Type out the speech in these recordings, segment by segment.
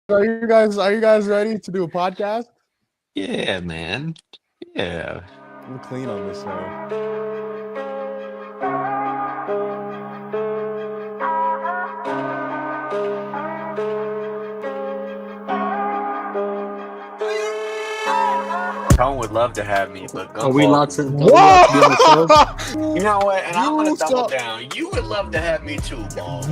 Are you guys ready to do a podcast? Yeah, man. Yeah. I'm clean on this show. Tone would love to have me, but Are we Gumball. allowed to? Are we allowed to be on the show? Whoa! You know what? And I'm gonna You double saw- down. You would love to have me too, Ball.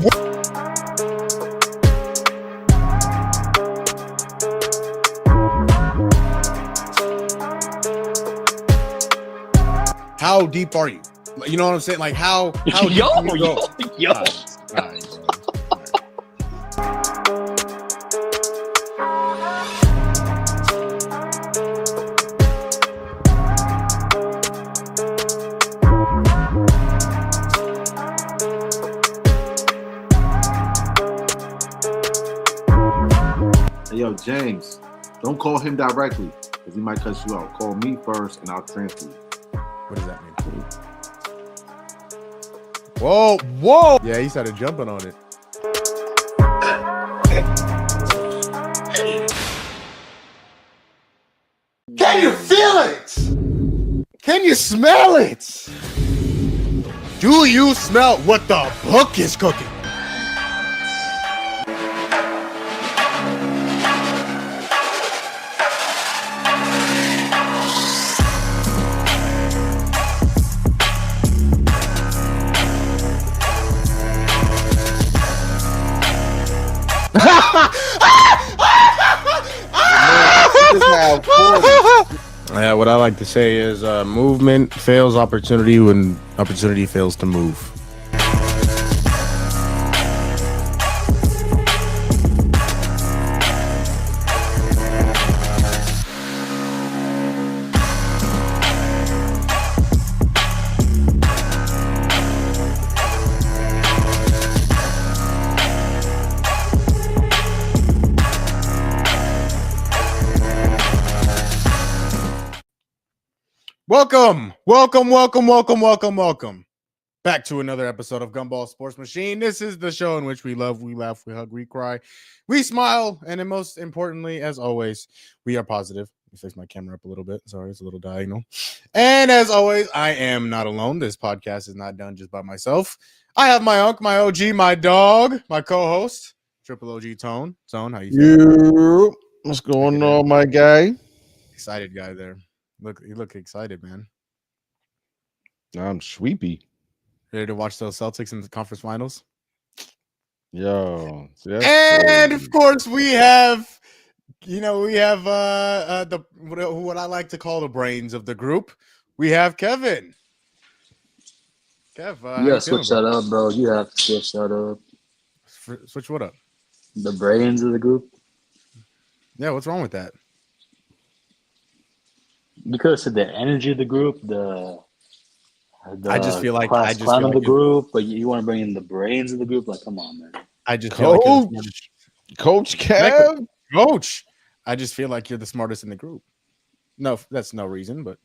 How deep are you? You know what I'm saying? Like how deep can you go? yo. All right, bro. Hey, yo, James, don't call him directly because he might cut you out. Call me first and I'll transfer you. What does that mean? Whoa! Yeah, he started jumping on it. Can you feel it? Can you smell it? Do you smell what the book is cooking? Yeah, what I like to say is movement fails opportunity when opportunity fails to move. Welcome back to another episode of Gumball Sports Machine. This is the show in which we love, we laugh, we hug, we cry, we smile, and then most importantly, as always, we are positive. Let me fix my camera up a little bit. Sorry, it's a little diagonal. And as always, I am not alone. This podcast is not done just by myself. I have my uncle, my OG, my dog, my co-host, Triple OG Tone. Tone, how you feeling? What's going on, my guy? Excited guy there. You look excited, man. I'm sweepy. Ready to watch those Celtics in the conference finals? Yo. And of course, we have the what I like to call the brains of the group. We have Kevin. Kev, You gotta switch that up, bro. You have to switch that up. Switch what up? The brains of the group. Yeah, what's wrong with that? You could have said the energy of the group, the I just feel like clown of the group, but you want to bring in the brains of the group. Like, come on, man. I just feel like you're the Coach Kev. Coach. I just feel like you're the smartest in the group. No, that's no reason, but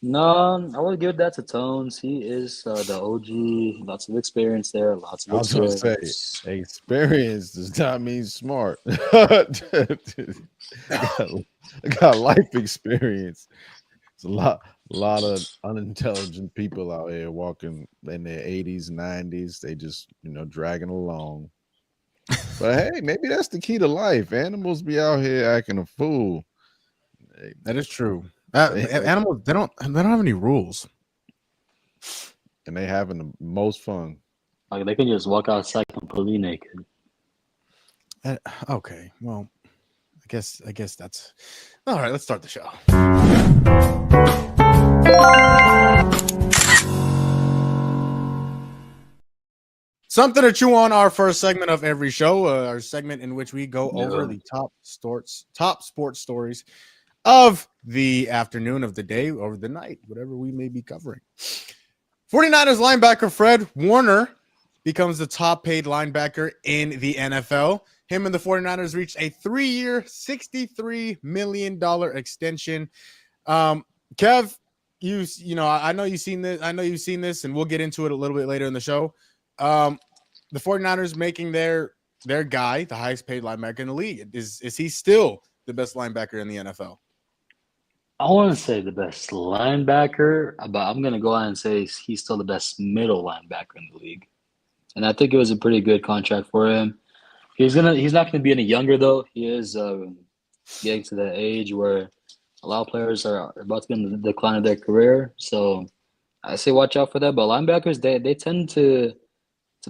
No, I would give that to Tones. He is the OG. Lots of experience there. Lots of I was gonna experience. say, experience does not mean smart. I got life experience. It's a lot of unintelligent people out here walking in their 80s, 90s. They just, dragging along. But hey, maybe that's the key to life. Animals be out here acting a fool. that is true. Animals, they don't have any rules. And they having the most fun. Like they can just walk outside completely naked. Okay, well, I guess that's all right. Let's start the show. Something to chew on. Our first segment of every show, our segment in which we go over the top sports stories of the afternoon, of the day, or the night, whatever we may be covering. 49ers linebacker Fred Warner becomes the top paid linebacker in the NFL. Him and the 49ers reached a 3-year, $63 million extension. Kev, I know you've seen this, and we'll get into it a little bit later in the show. The 49ers making their their guy, the highest paid linebacker in the league. Is he still the best linebacker in the NFL? I want to say the best linebacker, but I'm gonna go out and say he's still the best middle linebacker in the league. And I think it was a pretty good contract for him. He's not gonna be any younger though. He is getting to that age where a lot of players are about to be in the decline of their career. So I say watch out for that. But linebackers, they tend to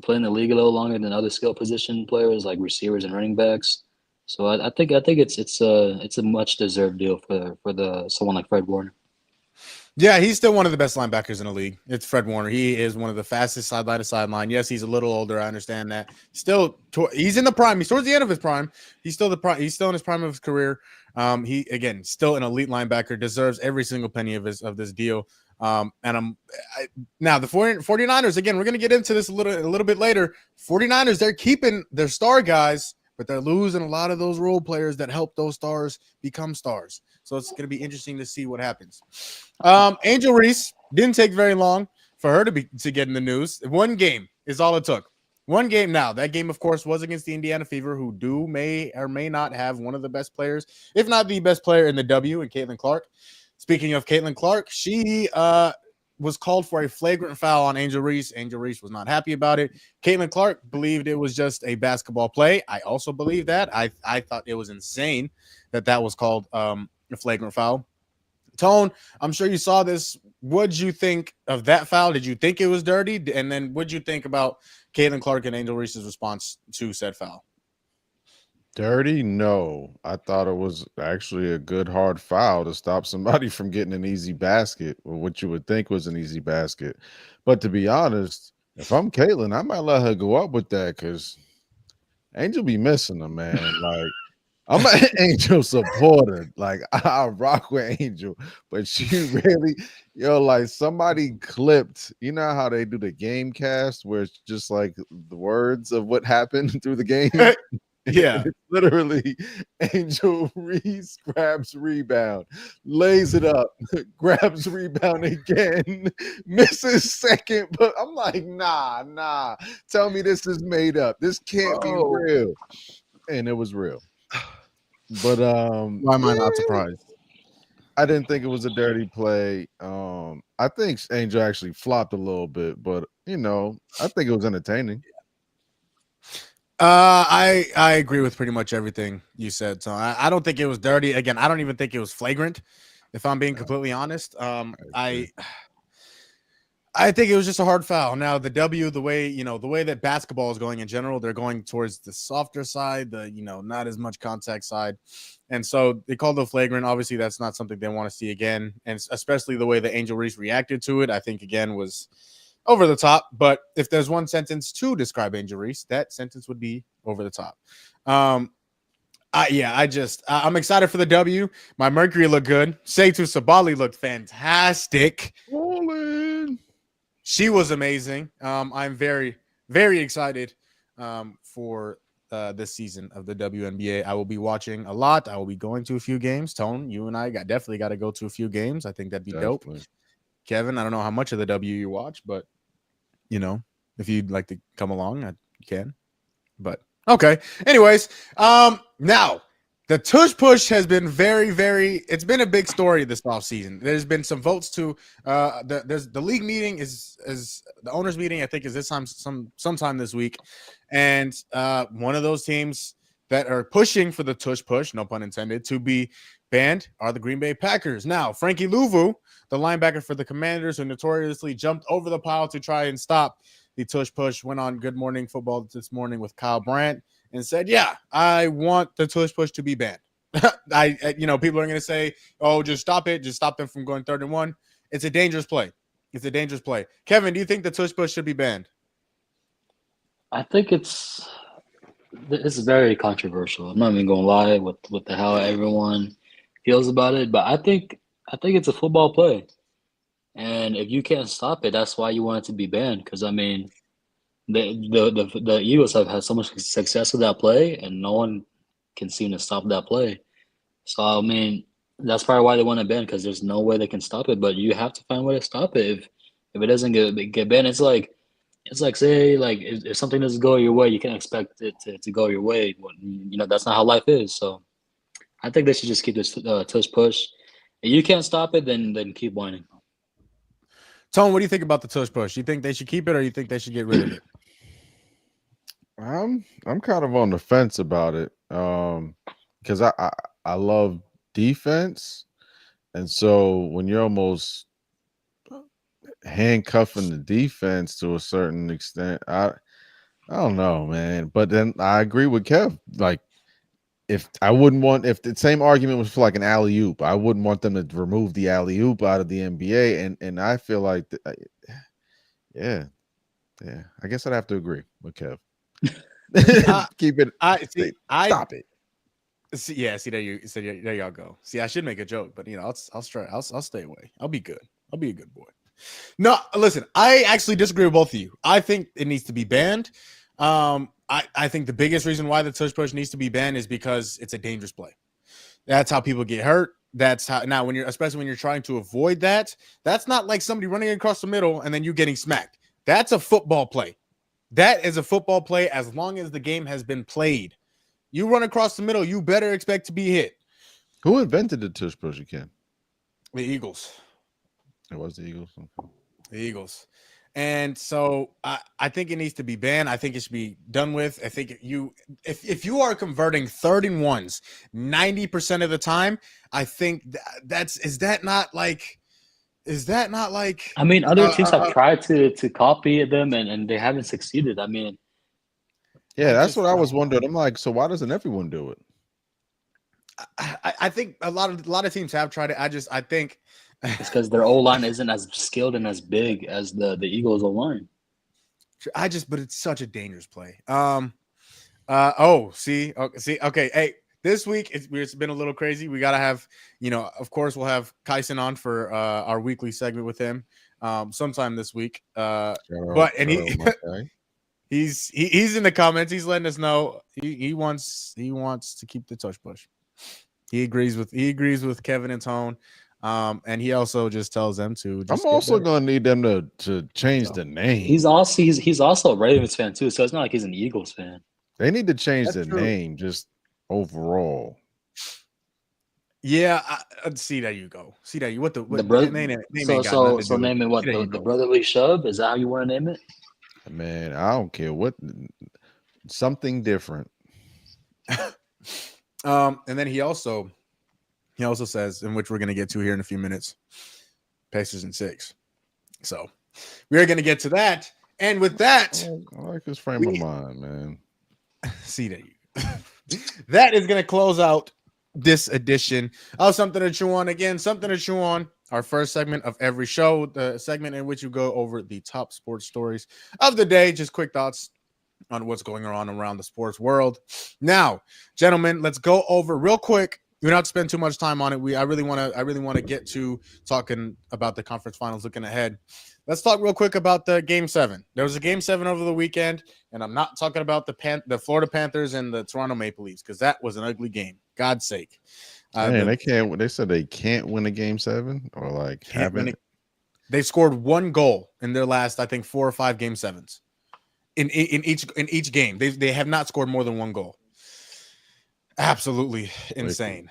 play in the league a little longer than other skill position players like receivers and running backs. So I think it's a much deserved deal for the someone like Fred Warner. Yeah, he's still one of the best linebackers in the league. It's Fred Warner. He is one of the fastest sideline to sideline. Yes, he's a little older. I understand that. Still, he's in the prime. He's towards the end of his prime. He's still He's still in his prime of his career. He again still an elite linebacker. Deserves every single penny of this deal. Now the 49ers, again, we're going to get into this a little bit later. 49ers, they're keeping their star guys, but they're losing a lot of those role players that help those stars become stars. So it's going to be interesting to see what happens. Angel Reese didn't take very long for her to get in the news. One game is all it took. One game now. That game, of course, was against the Indiana Fever, who may or may not have one of the best players, if not the best player in the W, and Caitlin Clark. Speaking of Caitlin Clark, she was called for a flagrant foul on Angel Reese. Angel Reese was not happy about it. Caitlin Clark believed it was just a basketball play. I also believe that. I thought it was insane that was called a flagrant foul. Tone, I'm sure you saw this. What'd you think of that foul? Did you think it was dirty? And then what'd you think about Caitlin Clark and Angel Reese's response to said foul? Dirty? No. I thought it was actually a good hard foul to stop somebody from getting an easy basket, or what you would think was an easy basket. But to be honest, if I'm Caitlin, I might let her go up with that because Angel be missing them, man. Like, I'm an Angel supporter. Like, I rock with Angel, but she really, like somebody clipped, you know how they do the game cast where it's just like the words of what happened through the game? Yeah. It's literally Angel Reese grabs rebound, lays it up, grabs rebound again, misses second, but I'm like, nah. Tell me this is made up. This can't be real. And it was real. But why am I not surprised? I didn't think it was a dirty play. I think Angel actually flopped a little bit, but I think it was entertaining. I agree with pretty much everything you said. So I don't think it was dirty. Again, I don't even think it was flagrant, if I'm being completely honest. I think it was just a hard foul. Now the W, the way that basketball is going in general, they're going towards the softer side, the not as much contact side, and so they called it flagrant. Obviously, that's not something they want to see again, and especially the way that Angel Reese reacted to it, I think again was over the top. But if there's one sentence to describe Angel Reese, that sentence would be over the top. I'm excited for the W. My Mercury looked good. Seitu Sabali looked fantastic. She was amazing. I'm very, very excited for this season of the WNBA. I will be watching a lot. I will be going to a few games. Tone, you and I definitely got to go to a few games. I think that'd be dope. Kevin, I don't know how much of the W you watch, but if you'd like to come along, you can. But okay. Anyways, now the tush push has been very, very. It's been a big story this offseason. There's been some votes to. The league meeting is the owners' meeting. I think is this time sometime this week, and one of those teams that are pushing for the tush push, no pun intended, to be banned are the Green Bay Packers. Now, Frankie Louvu, the linebacker for the Commanders, who notoriously jumped over the pile to try and stop the tush push, went on Good Morning Football this morning with Kyle Brandt and said, "Yeah, I want the tush push to be banned." People are going to say, "Oh, just stop it. Just stop them from going 3rd and 1." It's a dangerous play. It's a dangerous play. Kevin, do you think the tush push should be banned? I think it's very controversial. I'm not even gonna lie with how everyone feels about it, but I think it's a football play, and if you can't stop it, that's why you want it to be banned. Because I mean, the Eagles have had so much success with that play, and no one can seem to stop that play. So I mean, that's probably why they want to ban, because there's no way they can stop it. But you have to find a way to stop it. If it doesn't get banned, it's like It's like say like if something doesn't go your way, you can expect it to go your way. That's not how life is. So I think they should just keep this tush push. If you can't stop it, then keep whining. Tone, what do you think about the tush push? You think they should keep it, or you think they should get rid of it? I'm kind of on the fence about it. Because I love defense, and so when you're almost handcuffing the defense to a certain extent, I don't know, man. But then I agree with Kev. Like, if the same argument was for like an alley oop, I wouldn't want them to remove the alley oop out of the NBA. And I feel like, yeah, I guess I'd have to agree with Kev. Keep it. Stop it. See, yeah, see there y'all go. See, I should make a joke, but I'll stay away. I'll be good. I'll be a good boy. No, listen, I actually disagree with both of you. I think it needs to be banned. I think the biggest reason why the tush push needs to be banned is because it's a dangerous play. That's how people get hurt. That's how now especially when you're trying to avoid that, that's not like somebody running across the middle and then you getting smacked. That's a football play. That is a football play as long as the game has been played. You run across the middle, you better expect to be hit. Who invented the tush push again? The Eagles. It was the Eagles. Okay. The Eagles. And so I think it needs to be banned. I think it should be done with. I think if you are converting 3rd and 1s 90% of the time, I think is that not like I mean, other teams have tried to copy them and they haven't succeeded. I mean, yeah, that's what I was wondering. I'm like, so why doesn't everyone do it? I think a lot of teams have tried it. I think it's because their O line isn't as skilled and as big as the Eagles O line. But it's such a dangerous play. Okay. Hey, this week it's been a little crazy. We gotta have, of course, we'll have Kyson on for our weekly segment with him sometime this week. He's in the comments. He's letting us know he wants to keep the tush push. He agrees with Kevin and Tone. And he also just tells them to. I'm also going to need them to change the name. He's also a Ravens fan too, so it's not like he's an Eagles fan. They need to change the name just overall. Yeah, see that you go. See that you what the brother name so name it what the brotherly shove? Is that how you want to name it? Man, I don't care what. Something different. And then he also says, in which we're going to get to here in a few minutes, Pacers in 6. So we're going to get to that. And with that, I like his frame of mind, man. See that that is going to close out this edition of Something to Chew On. Again, Something to Chew On, our first segment of every show, the segment in which you go over the top sports stories of the day. Just quick thoughts on what's going on around the sports world. Now, gentlemen, let's go over real quick. We don't have to spend too much time on it. I really want to get to talking about the conference finals, looking ahead. Let's talk real quick about the Game 7. There was a Game 7 over the weekend, and I'm not talking about the Florida Panthers and the Toronto Maple Leafs because that was an ugly game. God's sake. They can't. They said they can't win a Game 7 or like haven't. They scored 1 goal in their last, I think, 4 or 5 Game 7s. In each game, they have not scored more than 1 goal. Absolutely insane.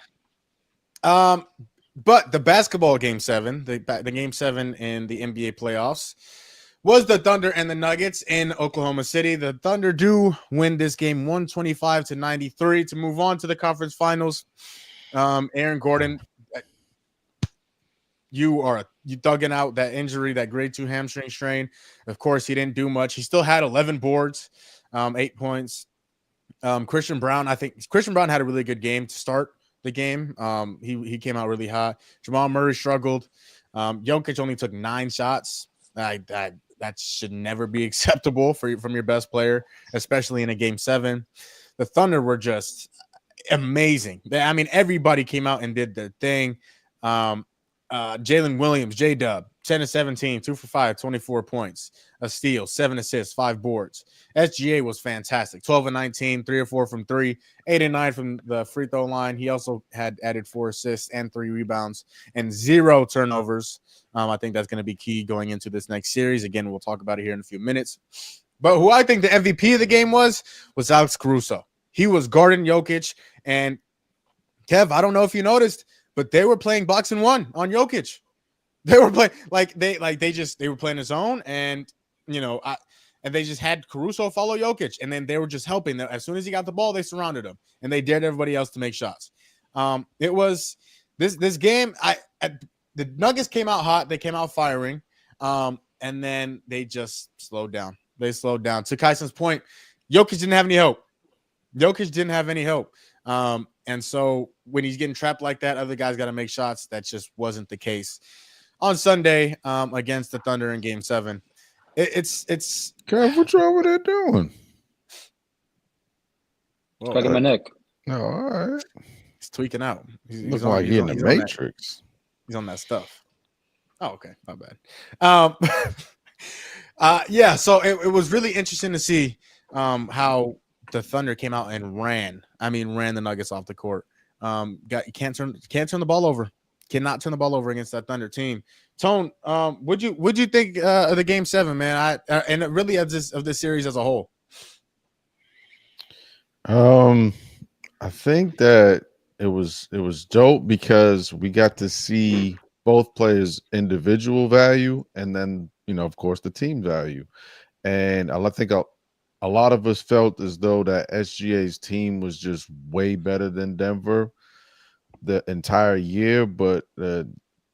But the basketball Game 7, the Game 7 in the NBA playoffs, was the Thunder and the Nuggets in Oklahoma City. The Thunder do win this game 125-93 to move on to the conference finals. Aaron Gordon, you thugging out that injury, that grade 2 hamstring strain. Of course, he didn't do much. He still had 11 boards, 8 points. Christian Brown, I think Christian Brown had a really good game to start the game. He came out really hot. Jamal Murray struggled. Jokic only took 9 shots. That should never be acceptable from your best player, especially in a Game 7. The Thunder were just amazing. Everybody came out and did their thing. Jalen Williams, J-Dub, 10 of 17, 2 for 5, 24 points, a steal, 7 assists, 5 boards. SGA was fantastic. 12 and 19, 3 or 4 from 3, 8 and 9 from the free throw line. He also had added 4 assists and 3 rebounds and 0 turnovers. I think that's going to be key going into this next series. Again, we'll talk about it here in a few minutes. But who I think the MVP of the game was Alex Caruso. He was guarding Jokic. And Kev, I don't know if you noticed, but they were playing box and one on Jokic. They were playing they were playing his own, and and they just had Caruso follow Jokic, and then they were just helping them. As soon as he got the ball, they surrounded him, and they dared everybody else to make shots. It was this game. The Nuggets came out hot. They came out firing, and then they just slowed down. They slowed down. To Kyson's point, Jokic didn't have any hope. And so when he's getting trapped like that, other guys got to make shots. That just wasn't the case on Sunday against the Thunder in Game 7. It's Kev, what you over there doing? Cracking my neck. No, all right. He's tweaking out. Looking like he's in the Matrix. He's on that stuff. Oh, okay. Not bad. Yeah, so it was really interesting to see how the Thunder came out and ran the Nuggets off the court. Can't turn the ball over. Cannot turn the ball over against that Thunder team. Tone, what'd you think of the Game 7, man? And really of this series as a whole. I think that it was dope because we got to see both players' individual value and then, of course, the team value. And I think a lot of us felt as though that SGA's team was just way better than Denver the entire year, but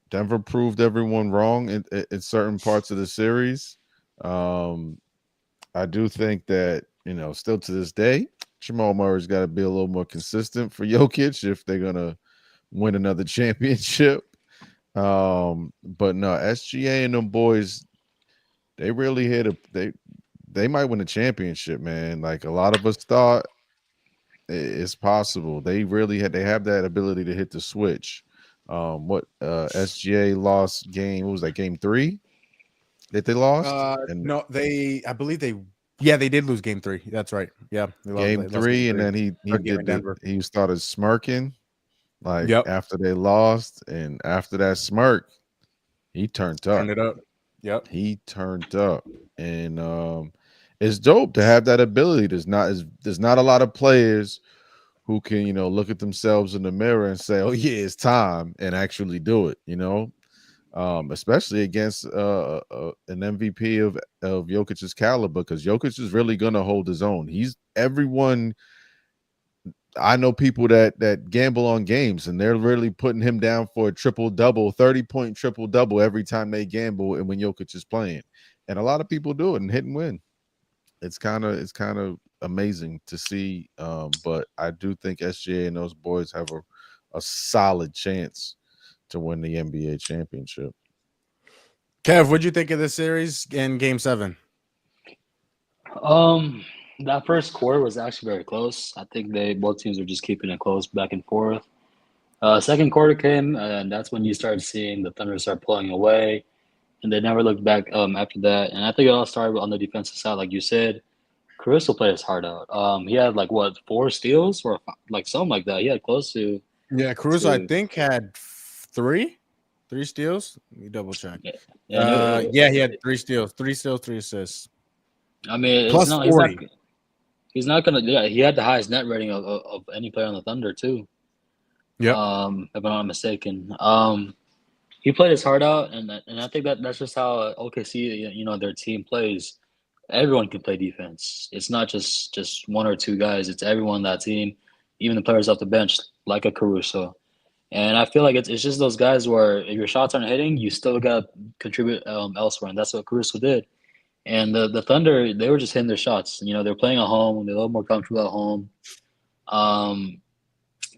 Denver proved everyone wrong in certain parts of the series. I do think that, still to this day, Jamal Murray's got to be a little more consistent for Jokic if they're going to win another championship. But no, SGA and them boys, they really they might win a championship, man. Like a lot of us thought it's possible. They have that ability to hit the switch. SGA lost game, what was that, Game 3 that they lost? They did lose Game 3. That's right. Yeah. Game 3, and then he started smirking after they lost, and after that smirk, he turned up. Turned it up. Yep. He turned up. And it's dope to have that ability. There's not a lot of players who can, look at themselves in the mirror and say, "Oh yeah, it's time," and actually do it. Especially against an MVP of Jokic's caliber, because Jokic is really gonna hold his own. I know people that gamble on games, and they're really putting him down for a triple-double, 30-point triple-double every time they gamble and when Jokic is playing. And a lot of people do it and hit and win. It's kind of amazing to see. But I do think SGA and those boys have a solid chance to win the NBA championship. Kev, what'd you think of this series in Game 7? That first quarter was actually very close. I think both teams were just keeping it close back and forth. Second quarter came, and that's when you started seeing the Thunder start pulling away, and they never looked back after that. And I think it all started on the defensive side, like you said. Caruso played his heart out. He had 4 steals or something like that. He had close to. Yeah, Caruso I think had 3 steals. Let me double check. Yeah, he had 3 steals, 3 assists. I mean, plus 40. He's not gonna. Yeah, he had the highest net rating of any player on the Thunder too. Yeah. If I'm not mistaken. He played his heart out, and I think that's just how OKC, their team plays. Everyone can play defense. It's not just 1 or 2 guys. It's everyone on that team, even the players off the bench, like a Caruso. And I feel like it's just those guys where if your shots aren't hitting, you still got to contribute elsewhere, and that's what Caruso did. And the Thunder, they were just hitting their shots. They're playing at home. They're a little more comfortable at home.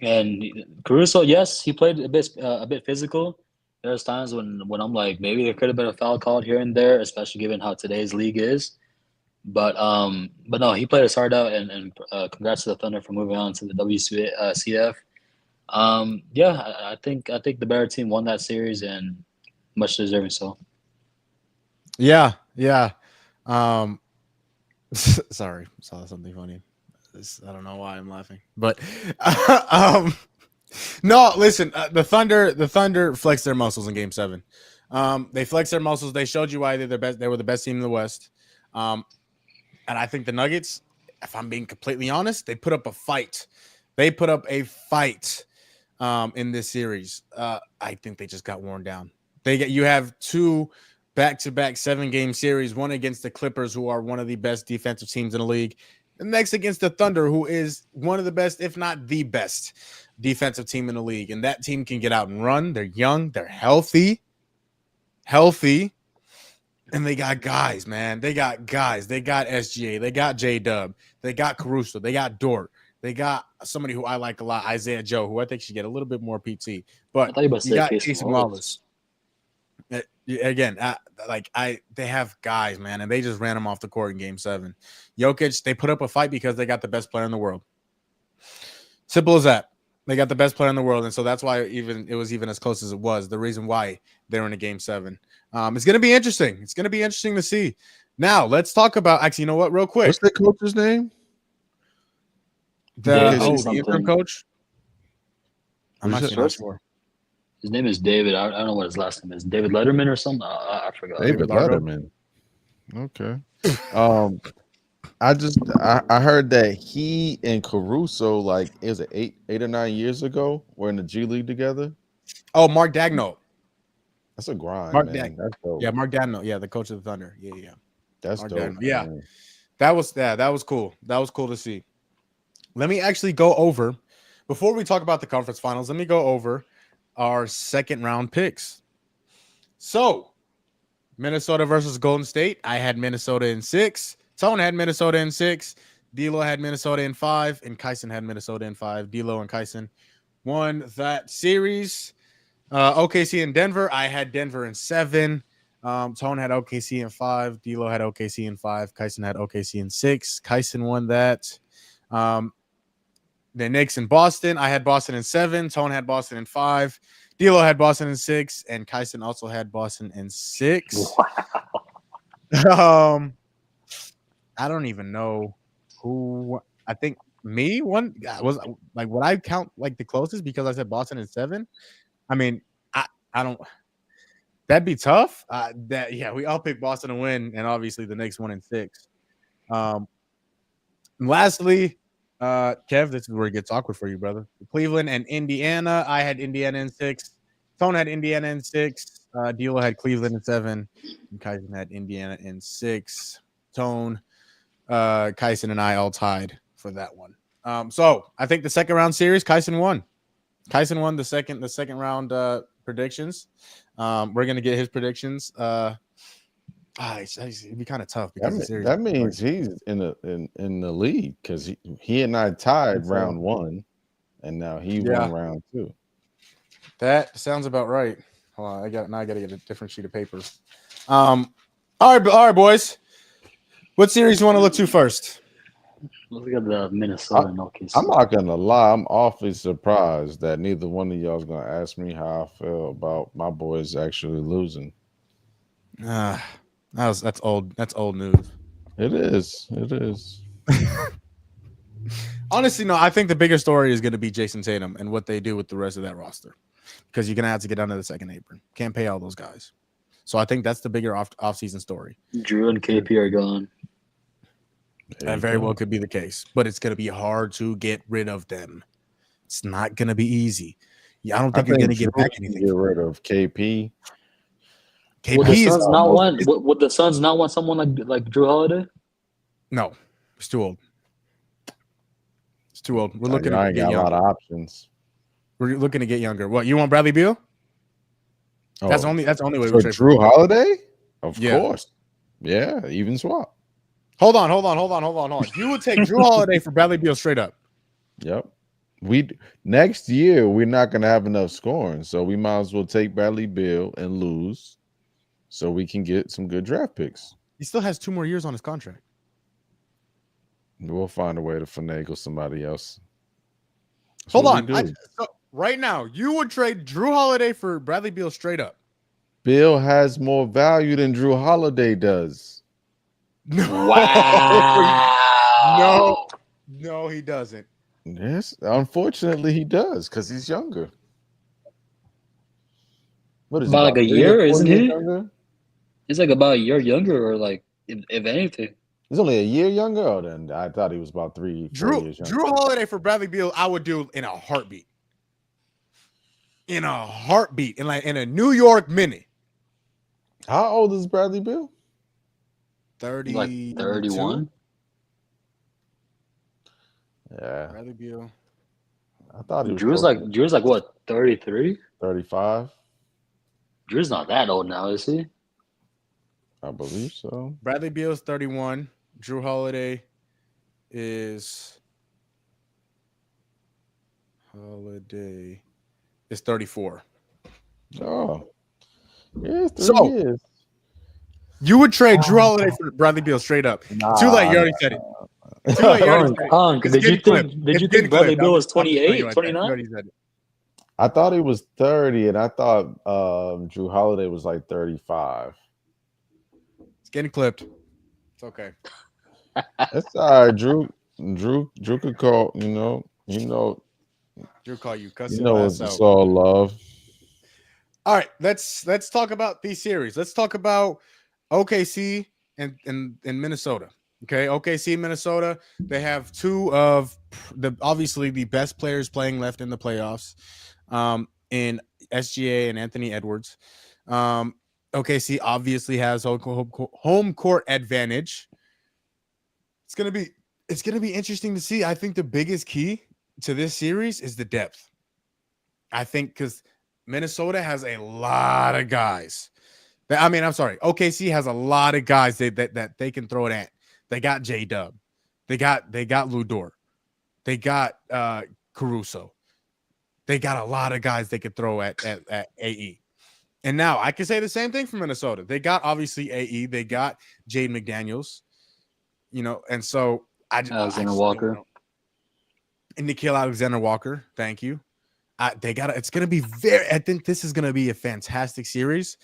And Caruso, yes, he played a bit physical. There's times when I'm like, maybe there could have been a foul called here and there, especially given how today's league is. But no, he played his heart out, and congrats to the Thunder for moving on to the WCF. I think the better team won that series, and much deserving so. Yeah, yeah. Sorry, saw something funny. I don't know why I'm laughing, but um, no. Listen, the Thunder flexed their muscles in Game 7. They flexed their muscles. They showed you why they're the best. They were the best team in the West. And I think the Nuggets, if I'm being completely honest, they put up a fight. They put up a fight in this series. I think they just got worn down. You have two back-to-back 7-game series, one against the Clippers, who are one of the best defensive teams in the league, and next against the Thunder, who is one of the best, if not the best, defensive team in the league. And that team can get out and run. They're young. They're healthy. And they got guys, man. They got guys. They got SGA. They got J-Dub. They got Caruso. They got Dort. They got somebody who I like a lot, Isaiah Joe, who I think should get a little bit more PT. I But thought you were about to you say got Casey Jason Wallace. Wallace. Again, they have guys, man, and they just ran them off the court in Game 7. Jokic, they put up a fight because they got the best player in the world. Simple as that. They got the best player in the world, and so that's why it was even as close as it was. The reason why they're in a Game 7. It's going to be interesting. It's going to be interesting to see. Now, let's talk about. Actually, you know what? Real quick, What's the coach's name? The interim coach. I'm Who's actually it? not sure. His name is David. I don't know what his last name is. David Letterman or something. I forgot. David Largo. Letterman. Okay. I heard that he and Caruso, like, is it 8 or 9 years ago, were in the G League together. Oh, Mark Dagnall. That's a grind, Mark man. That's dope. Yeah, Mark Dagnall. Yeah, the coach of the Thunder. Yeah. That's Mark dope. Dagnall. Yeah. Man. That was cool. That was cool to see. Let me actually go over, before we talk about the conference finals, let me go over our second round picks. So, Minnesota versus Golden State. I had Minnesota in 6. Tone had Minnesota in 6. D'Lo had Minnesota in 5. And Kyson had Minnesota in 5. D'Lo and Kyson won that series. OKC and Denver. I had Denver in 7. Tone had OKC in 5. D'Lo had OKC in 5. Kyson had OKC in 6. Kyson won that. The Knicks in Boston. I had Boston in 7. Tone had Boston in 5. D'Lo had Boston in 6. And Kyson also had Boston in 6. Wow. I don't even know who. I think me one was like, would I count like the closest because I said Boston in 7? I mean, I don't. That'd be tough. We all picked Boston to win, and obviously the Knicks won in 6. And lastly, Kev, this is where it gets awkward for you, brother. Cleveland and Indiana. I had Indiana in 6. Tone had Indiana in 6. D'Lo had Cleveland in 7. And Kyson had Indiana in 6. Tone, Kyson, and I all tied for that one. So I think the second round series, Kyson won. Kyson won the second round predictions. We're gonna get his predictions. It'd be kind of tough because the series. That means he's in the league because he and I tied round 1, and now he won round 2. That sounds about right. Hold on, I got to get a different sheet of paper. All right, boys. What series you want to look to first? Look at the Minnesota and OKC. I'm not gonna lie. I'm awfully surprised that neither one of y'all is gonna ask me how I feel about my boys actually losing. That's old. That's old news. It is. Honestly, no. I think the bigger story is going to be Jason Tatum and what they do with the rest of that roster, because you're going to have to get under the second apron. Can't pay all those guys. So I think that's the bigger off-season story. Drew and KP are gone. That very well could be the case, but it's going to be hard to get rid of them. It's not going to be easy. I don't think you're going to get back anything. Get rid of KP. Would the Suns not want someone like Drew Holiday? No, it's too old. It's too old. We're looking to get a lot of options. We're looking to get younger. What, you want Bradley Beal? That's the only way we trade. Drew Holiday? Of Yeah. course. Yeah, even swap. Hold on. You would take Drew Holiday for Bradley Beal straight up. Yep. Next year we're not going to have enough scoring, so we might as well take Bradley Beal and lose, so we can get some good draft picks. He still has 2 more years on his contract. We'll find a way to finagle somebody else. Hold on. So right now, you would trade Drew Holiday for Bradley Beal straight up. Bill has more value than Drew Holiday does. Wow. No, he doesn't. Yes, unfortunately, he does because he's younger. What is he, About like about a 3 or year, 4 isn't years he? younger? He's like about a year younger, or like if anything. He's only a year younger. Oh, then I thought he was about 3, 4 Drew years younger. Drew Holiday for Bradley Beal, I would do in a heartbeat. In a New York minute. How old is Bradley Beal? 32. Like 31. Yeah, Bradley Beal. I thought he was Drew's close like what, 33? 35. Drew's not that old now, is he? I believe so. Bradley Beal is 31. Drew Holiday is 34. Oh, yeah, 3 So- years. You would trade Drew Holiday for Bradley Beal straight up. Too late. You already said it. Too late. You already said it. Hunk, It's did you getting think clipped. did you It's getting think Bradley clipped. Beal was I'm just telling you 28, right there. 29? You already said it. I thought he was 30, and I thought Drew Holiday was like 35. It's getting clipped. It's okay. That's all right. Drew could call. Drew call you. Cuss You your know ass it's out. all love. All right, let's talk about these series. Let's talk about OKC and Minnesota. Okay, OKC, Minnesota. They have two of obviously the best players playing left in the playoffs, in SGA and Anthony Edwards. OKC obviously has home court advantage. It's gonna be interesting to see. I think the biggest key to this series is the depth. I think because Minnesota has a lot of guys. I'm sorry. OKC has a lot of guys that they can throw it at. They got J Dub. They got Ludor. They got Caruso. They got a lot of guys they could throw at AE. And now I can say the same thing for Minnesota. They got obviously AE. They got Jade McDaniels. And so Alexander Walker. And Nikhil Alexander Walker. Thank you. It's going to be I think this is going to be a fantastic series.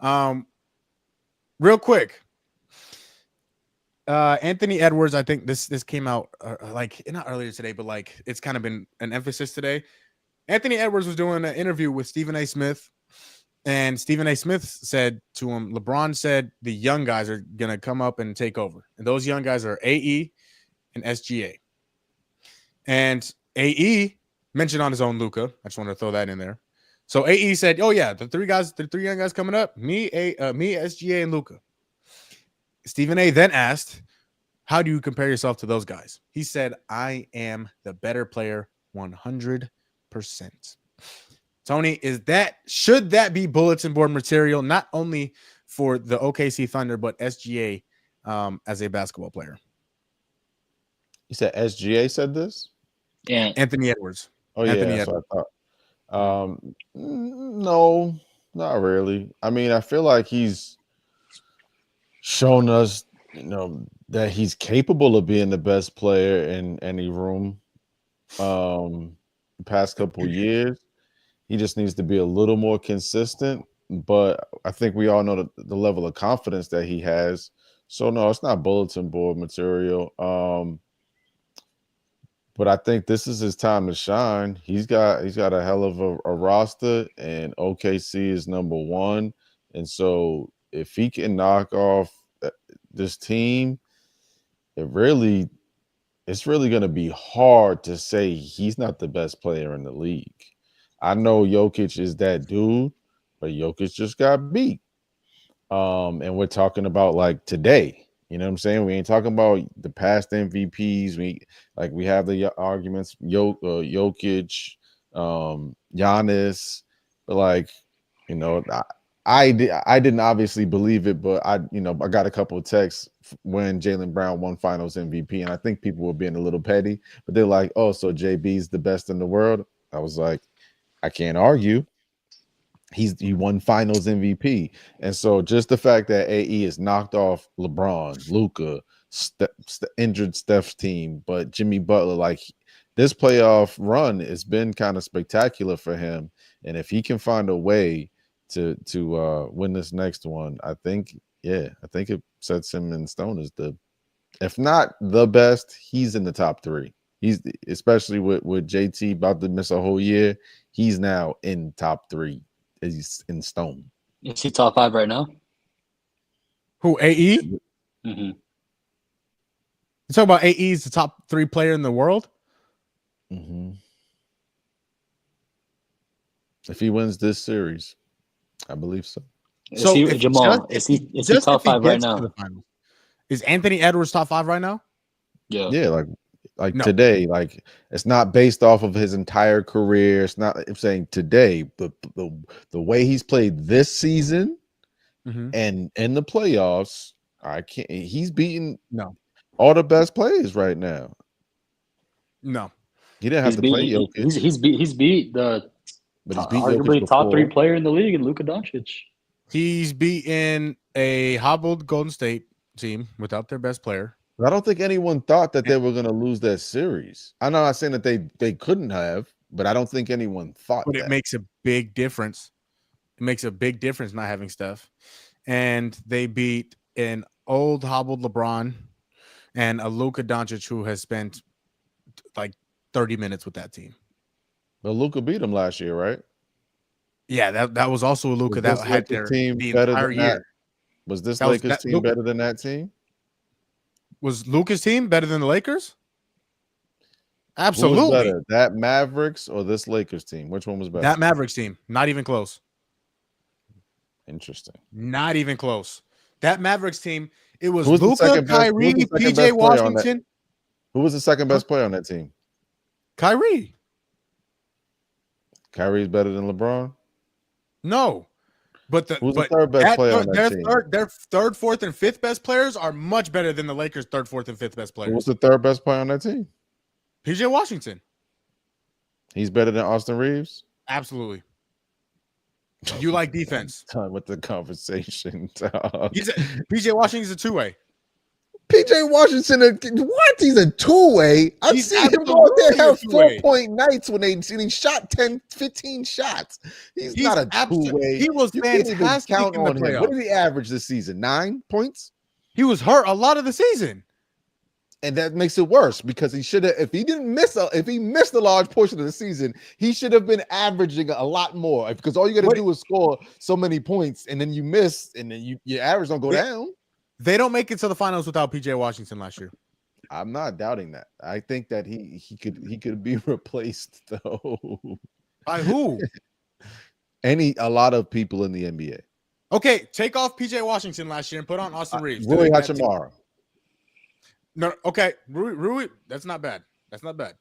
Real quick. Anthony Edwards, I think this came out like not earlier today, but like it's kind of been an emphasis today. Anthony Edwards was doing an interview with Stephen A. Smith, and Stephen A. Smith said to him, LeBron said the young guys are going to come up and take over. And those young guys are AE and SGA. And AE mentioned on his own Luka. I just want to throw that in there. So AE said, "Oh yeah, the three young guys coming up, me, SGA, and Luka." Stephen A. then asked, "How do you compare yourself to those guys?" He said, "I am the better player, 100%." Tony, should that be bulletin board material not only for the OKC Thunder but SGA as a basketball player? You said SGA said this? Yeah. Anthony Edwards. Oh, Anthony yeah, that's Edwards. what I thought. No, not really. I mean, I feel like he's shown us, that he's capable of being the best player in any room. The past couple years, he just needs to be a little more consistent. But I think we all know the level of confidence that he has. So no, it's not bulletin board material. But I think this is his time to shine. He's got a hell of a roster, and OKC is number one. And so if he can knock off this team, it's really going to be hard to say he's not the best player in the league. I know Jokic is that dude, but Jokic just got beat. And we're talking about like today. You know what I'm saying? We ain't talking about the past MVPs. We have the arguments, Jokic, Giannis, but I didn't obviously believe it, but I got a couple of texts when Jaylen Brown won Finals MVP, and I think people were being a little petty, but they're like, "Oh, so JB's the best in the world?" I was like, I can't argue. He won Finals MVP, and so just the fact that AE is knocked off LeBron, Luka, injured Steph's team, but Jimmy Butler, like this playoff run has been kind of spectacular for him, and if he can find a way to win this next one. I think it sets him in stone as the, if not the best, he's in the top 3. He's especially with JT about to miss a whole year. He's now in top 3. He's in stone. Is he top 5 right now? Who, AE? Mm-hmm. You talking about AE is the top 3 player in the world? Mm-hmm. If he wins this series, I believe so. So Is he, Jamal? Is he top 5 right now? Is Anthony Edwards top 5 right now? Yeah, like No. today, like it's not based off of his entire career. It's not. I'm saying today, but the way he's played this season and in the playoffs, I can't. He's beating all the best players right now. No, he didn't have to play Jokic. He's beat the arguably top 3 player in the league in Luka Doncic. He's beaten a hobbled Golden State team without their best player. I don't think anyone thought that they were going to lose that series. I'm not saying that they couldn't have, but I don't think anyone thought that. But it makes a big difference. It makes a big difference not having Steph. And they beat an old hobbled LeBron and a Luka Doncic who has spent like 30 minutes with that team. But Luka beat him last year, right? Yeah, that was also a Luka that had their team the better entire than year. that. Was this Lakers team better than that team? Was Luka's team better than the Lakers? Absolutely. Who was better, that Mavericks or this Lakers team? Which one was better? That Mavericks team. Not even close. Interesting. Not even close. That Mavericks team, it was Who's Luka, Kyrie, PJ Washington. Who was the second best player on that team? Kyrie. Kyrie's better than LeBron? No. But who's the third best player on that team? Their third, fourth, and fifth best players are much better than the Lakers' third, fourth, and fifth best players. Who's the third best player on that team? PJ Washington. He's better than Austin Reeves? Absolutely. You like defense. Done with the conversation. PJ Washington's a 2-way. PJ Washington, what? He's a 2-way. I've seen him go out there and have 4-point nights when he shot 10, 15 shots. He's not a 2-way. He was fantastic count in the on him. playoffs. What did he average this season? 9 points? He was hurt a lot of the season. And that makes it worse because he should have, if he missed a large portion of the season, he should have been averaging a lot more because all you got to do is score so many points and then you miss and then your average don't go down. They don't make it to the finals without PJ Washington last year. I'm not doubting that. I think that he could be replaced though. By who? A lot of people in the NBA. Okay, take off PJ Washington last year and put on Austin Reeves. Rui Hachimura. No, okay, Rui. That's not bad. That's not bad.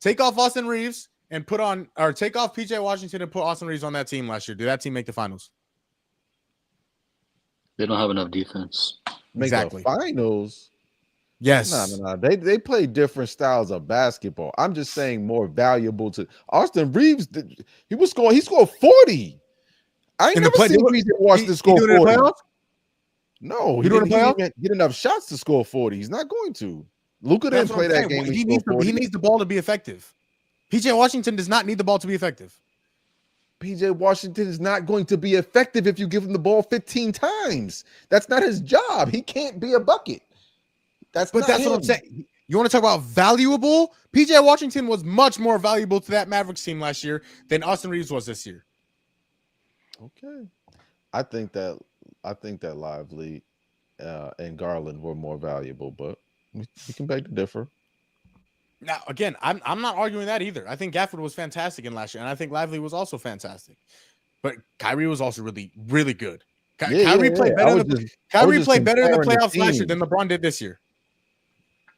Take off Austin Reeves and take off PJ Washington and put Austin Reeves on that team last year. Did that team make the finals? They don't have enough defense. Exactly. The finals. Yes. No. They play different styles of basketball. I'm just saying more valuable to Austin Reeves. He scored 40. I ain't never seen PJ Washington score 40. No, he didn't get enough shots to score 40. He's not going to. Luka didn't play that game. He needs the ball to be effective. PJ Washington does not need the ball to be effective. PJ Washington is not going to be effective if you give him the ball 15 times. That's not his job. He can't be a bucket. That's what I'm saying. You want to talk about valuable? PJ Washington was much more valuable to that Mavericks team last year than Austin Reeves was this year. Okay. I think that Lively and Garland were more valuable, but we can beg to differ. Now, again, I'm not arguing that either. I think Gafford was fantastic in last year, and I think Lively was also fantastic. But Kyrie was also really, really good. Kyrie played better in the playoffs last year than LeBron did this year.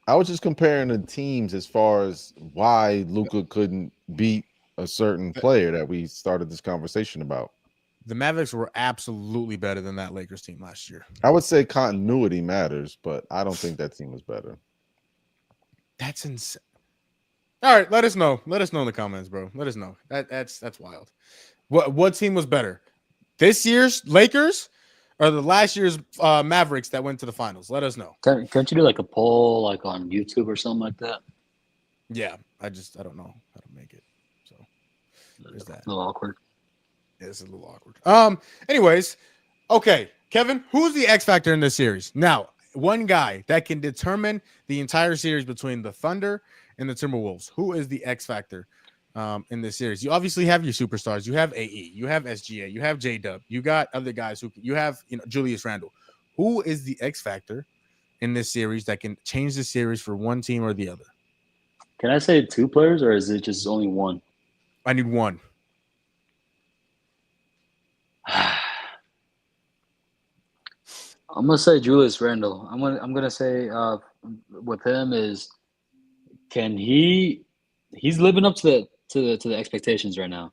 I was just comparing the teams as far as why Luka couldn't beat a certain player that we started this conversation about. The Mavericks were absolutely better than that Lakers team last year. I would say continuity matters, but I don't think that team was better. That's insane. All right, let us know. Let us know in the comments, bro. Let us know. That's wild. What team was better? This year's Lakers or the last year's Mavericks that went to the finals? Let us know. Can't you do like a poll like on YouTube or something like that? Yeah, I don't know how to make it. So there's that. A little awkward. It's a little awkward. Anyways, okay, Kevin, who's the X factor in this series? Now, one guy that can determine the entire series between the Thunder and the Timberwolves. Who is the X factor in this series? You obviously have your superstars. You have AE. You have SGA. You have J Dub. You got other guys who you have. Julius Randle. Who is the X factor in this series that can change the series for one team or the other? Can I say two players, or is it just only one? I need one. I'm gonna say Julius Randle. I'm gonna say with him is can he's living up to the expectations right now.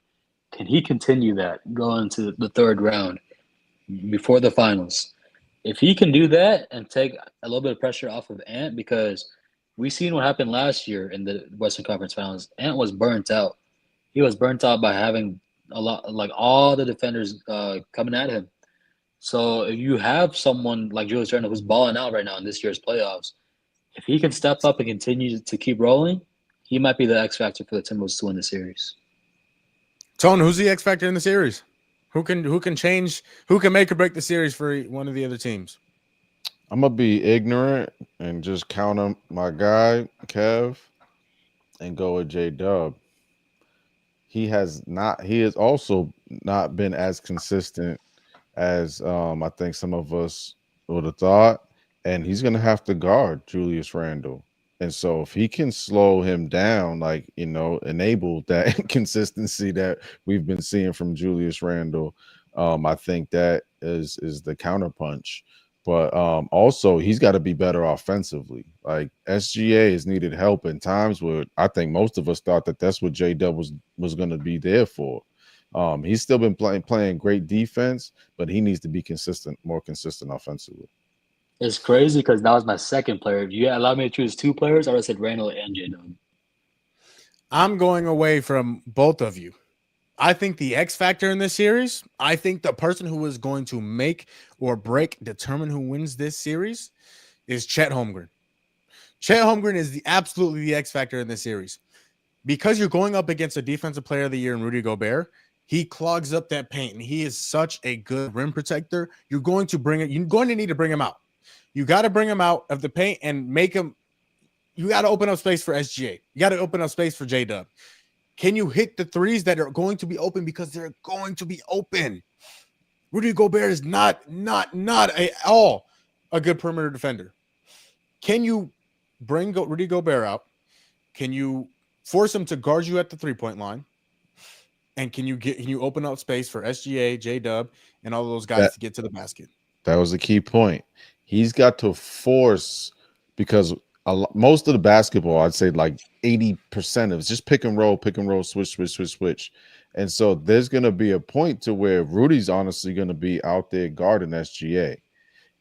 Can he continue that going to the third round before the finals? If he can do that and take a little bit of pressure off of Ant, because we seen what happened last year in the Western Conference Finals. Ant was burnt out. He was burnt out by having a lot, like all the defenders coming at him. So if you have someone like Julius Randle who's balling out right now in this year's playoffs, if he can step up and continue to keep rolling, he might be the X factor for the Timberwolves to win the series. Tone, who's the X factor in the series? Who can change? Who can make or break the series for one of the other teams? I'm gonna be ignorant and just count on my guy Kev and go with J Dub. He has also not been as consistent as I think some of us would have thought, and he's gonna have to guard Julius Randle. And so if he can slow him down, enable that consistency that we've been seeing from Julius Randle, I think that is the counterpunch. But also he's got to be better offensively. Like SGA has needed help in times where I think most of us thought that that's what J Dub was going to be there for. He's still been playing great defense, but he needs to be more consistent offensively. It's crazy because that was my second player. If you allowed me to choose two players, I would have said Randall and J Dub. I'm going away from both of you. I think the X factor in this series, I think the person who is going to make or determine who wins this series is Chet Holmgren. Chet Holmgren is absolutely the X factor in this series. Because you're going up against a defensive player of the year in Rudy Gobert, he clogs up that paint, and he is such a good rim protector. You're going to need to bring him out. You got to bring him out of the paint and make him. You got to open up space for SGA. You got to open up space for J Dub. Can you hit the threes that are going to be open, because they're going to be open? Rudy Gobert is not at all a good perimeter defender. Can you bring Rudy Gobert out? Can you force him to guard you at the 3-point line? And can you open up space for SGA, J Dub, and all those guys to get to the basket? That was the key point. He's got to force, because most of the basketball, I'd say like 80% of it's just pick and roll, switch. And so there's going to be a point to where Rudy's honestly going to be out there guarding SGA.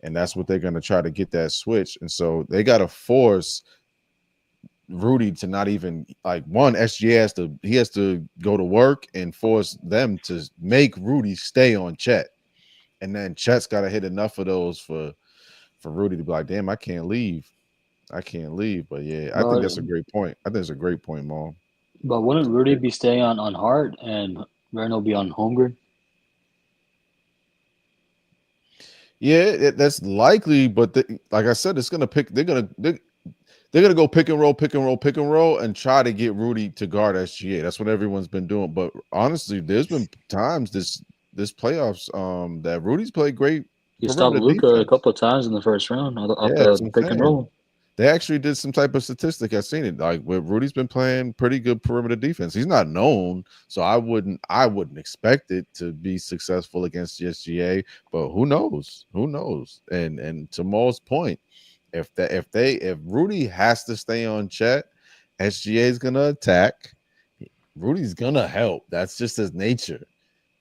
And that's what they're going to try to get that switch. And so they got to force Rudy to not even SGA has to go to work and force them to make Rudy stay on Chet. And then Chet's got to hit enough of those for Rudy to be like, damn, I can't leave. But yeah, I think that's a great point. I think it's a great point, Mom. But wouldn't Rudy be staying on Hart and Randall be on Holmgren? Yeah, that's likely, but like I said, it's gonna pick. They're gonna go pick and roll, and try to get Rudy to guard SGA. That's what everyone's been doing. But honestly, there's been times this playoffs that Rudy's played great. He stopped Luka a couple of times in the first round off the pick and roll. They actually did some type of statistic. I've seen it. Like where Rudy's been playing pretty good perimeter defense. He's not known, so I wouldn't expect it to be successful against SGA. But who knows? And to Mo's point, if Rudy has to stay on Chet, SGA is gonna attack. Rudy's gonna help. That's just his nature.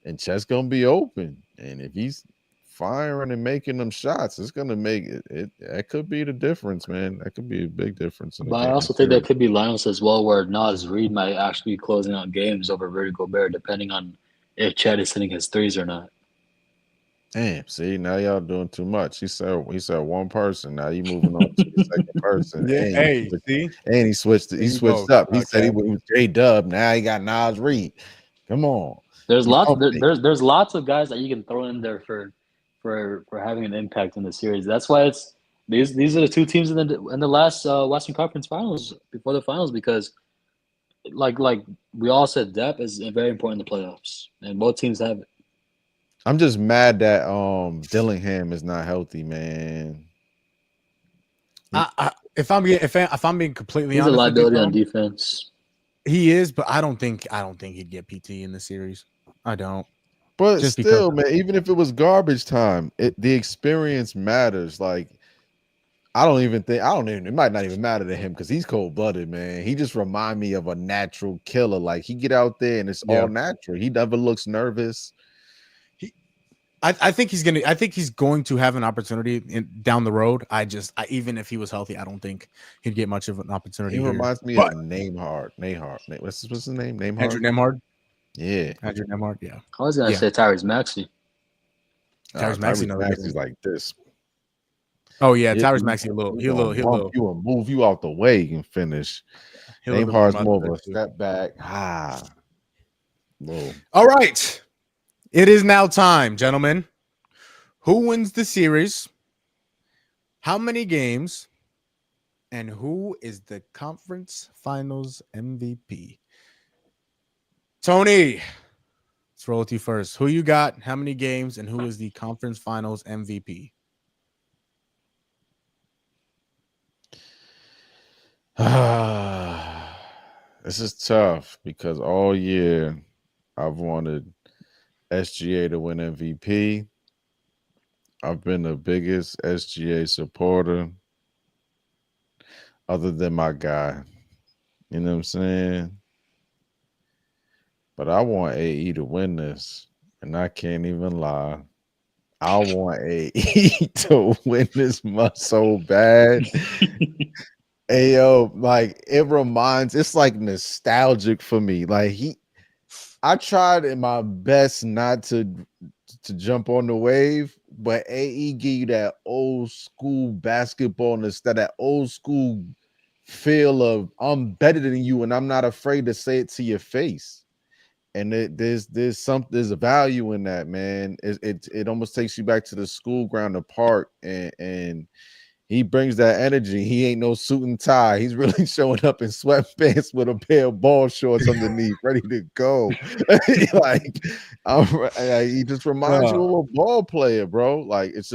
And Chet's gonna be open. And if he's firing and making them shots, it's gonna make it. That could be the difference, man. That could be a big difference. But I also think there could be lineups as well where Naz Reid might actually be closing out games over Rudy Gobert, depending on if Chet is hitting his threes or not. Damn, see, now y'all doing too much. He said one person. Now you moving on to the second person. See? And he switched up. He said he was J Dub. Now he got Naz Reid. Come on. There's He's lots. healthy. There's lots of guys that you can throw in there for having an impact in the series. That's why it's these are the two teams in the last Western Conference Finals before the finals because like we all said, depth is very important in the playoffs, and both teams have it. I'm just mad that Dillingham is not healthy, man. If I'm being completely He's a honest with you, liability bro, on defense. he is, but I don't think he'd get PT in the series. I don't. But Just because still, man, even if it was garbage time, the experience matters. Like it might not even matter to him because he's cold-blooded, man. He just remind me of a natural killer. Like he get out there and it's all natural. He never looks nervous. I think he's going to have an opportunity down the road. Even if he was healthy, I don't think he'd get much of an opportunity. He here. reminds me of Nahar. What's his name? Andrew Nemhard. Yeah. Andrew Nemhard. Yeah. I was gonna say Tyrese Maxey. Tyrese Maxey Maxey's like this. Oh yeah, Tyrese Maxey he'll you and move you out the way. You can finish. Nahard's more of a step back. Whoa. All right. It is now time, gentlemen. Who wins the series? How many games? And who is the conference finals MVP? Tony, let's roll with you first. Who you got? How many games? And who is the conference finals MVP? This is tough because all year I've wanted SGA to win MVP. I've been the biggest SGA supporter other than my guy. You know what I'm saying? But I want AE to win this, and I can't even lie. I want AE to win this much so bad. Ayo, like it's like nostalgic for me. Like I tried in my best not to jump on the wave, but AE give you that old school basketball instead that old school feel of I'm better than you and I'm not afraid to say it to your face. And there's a value in that, man. It almost takes you back to the school ground, the park, and he brings that energy. He ain't no suit and tie. He's really showing up in sweatpants with a pair of ball shorts underneath, ready to go. He just reminds you of a ball player, bro. Like it's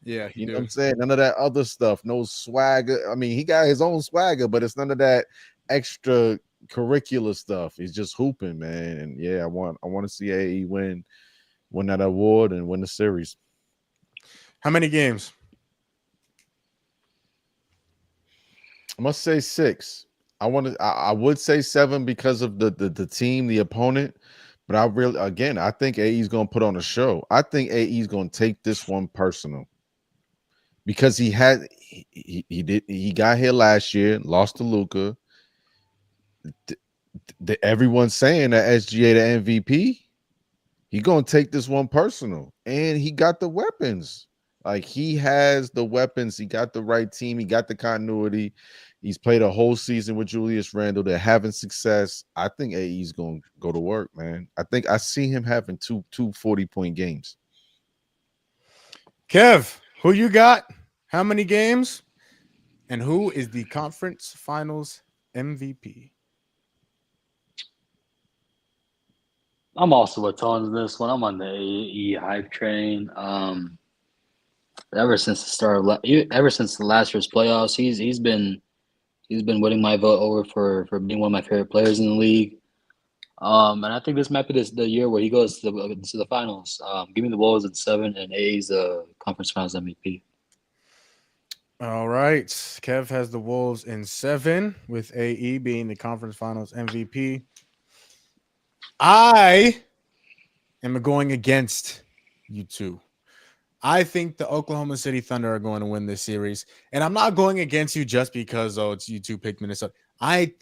yeah, you know what I'm saying? None of that other stuff, no swagger. I mean, he got his own swagger, but it's none of that extra curricular stuff. He's just hooping, man. And yeah, I want to see AE win that award and win the series. How many games? I must say 6. I would say 7 because of the team, the opponent. But I think AE is going to put on a show. I think AE is going to take this one personal because he got here last year, lost to Luka. Everyone's saying that SGA the MVP. He going to take this one personal, and he got the weapons. Like he has the weapons. He got the right team. He got the continuity. He's played a whole season with Julius Randle. They're having success. I think AE's going to go to work, man. I think I see him having two 40-point games. Kev, who you got? How many games? And who is the conference finals MVP? I'm also with Tons in this one. I'm on the AE hype train. Ever since the last year's playoffs, he's been winning my vote over for being one of my favorite players in the league. And I think this might be the year where he goes to the finals. Give me the Wolves in 7 and AE's conference finals MVP. All right. Kev has the Wolves in 7 with AE being the conference finals MVP. I am going against you two. I think the Oklahoma City Thunder are going to win this series. And I'm not going against you just because, it's you two picked Minnesota. I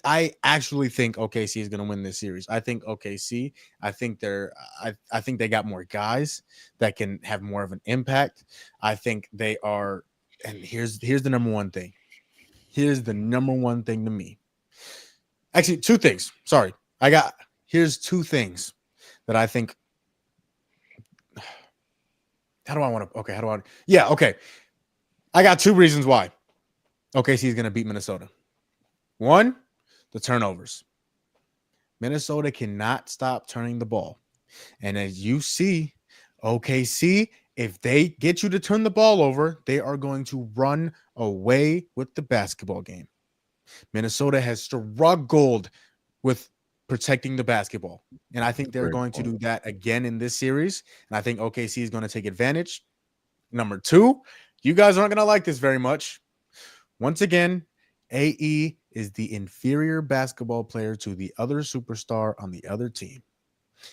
actually think OKC is going to win this series. I think OKC, I think they got more guys that can have more of an impact. I think they are, and here's the number one thing. Here's the number one thing to me. Actually, 2 things. Sorry. Here's 2 things that I think. How do I want to? Okay, how do I? Yeah, okay. I got two reasons why OKC is going to beat Minnesota. One, the turnovers. Minnesota cannot stop turning the ball. And as you see, OKC, if they get you to turn the ball over, they are going to run away with the basketball game. Minnesota has struggled with protecting the basketball. And I think they're going to do that again in this series. And I think OKC is going to take advantage. Number two, you guys aren't going to like this very much. Once again, AE is the inferior basketball player to the other superstar on the other team.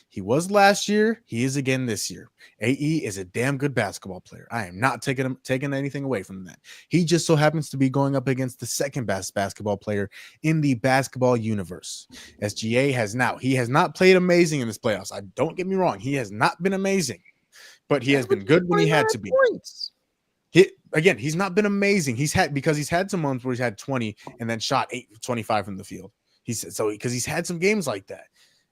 He was last year. He is again this year. AE is a damn good basketball player. I am not taking anything away from that. He just so happens to be going up against the second best basketball player in the basketball universe. SGA has not played amazing in this playoffs. Don't get me wrong. He has not been amazing, but he has been good when he had to be. He's not been amazing. He's had some months where he's had 20 and then shot 25 from the field. Because he's had some games like that.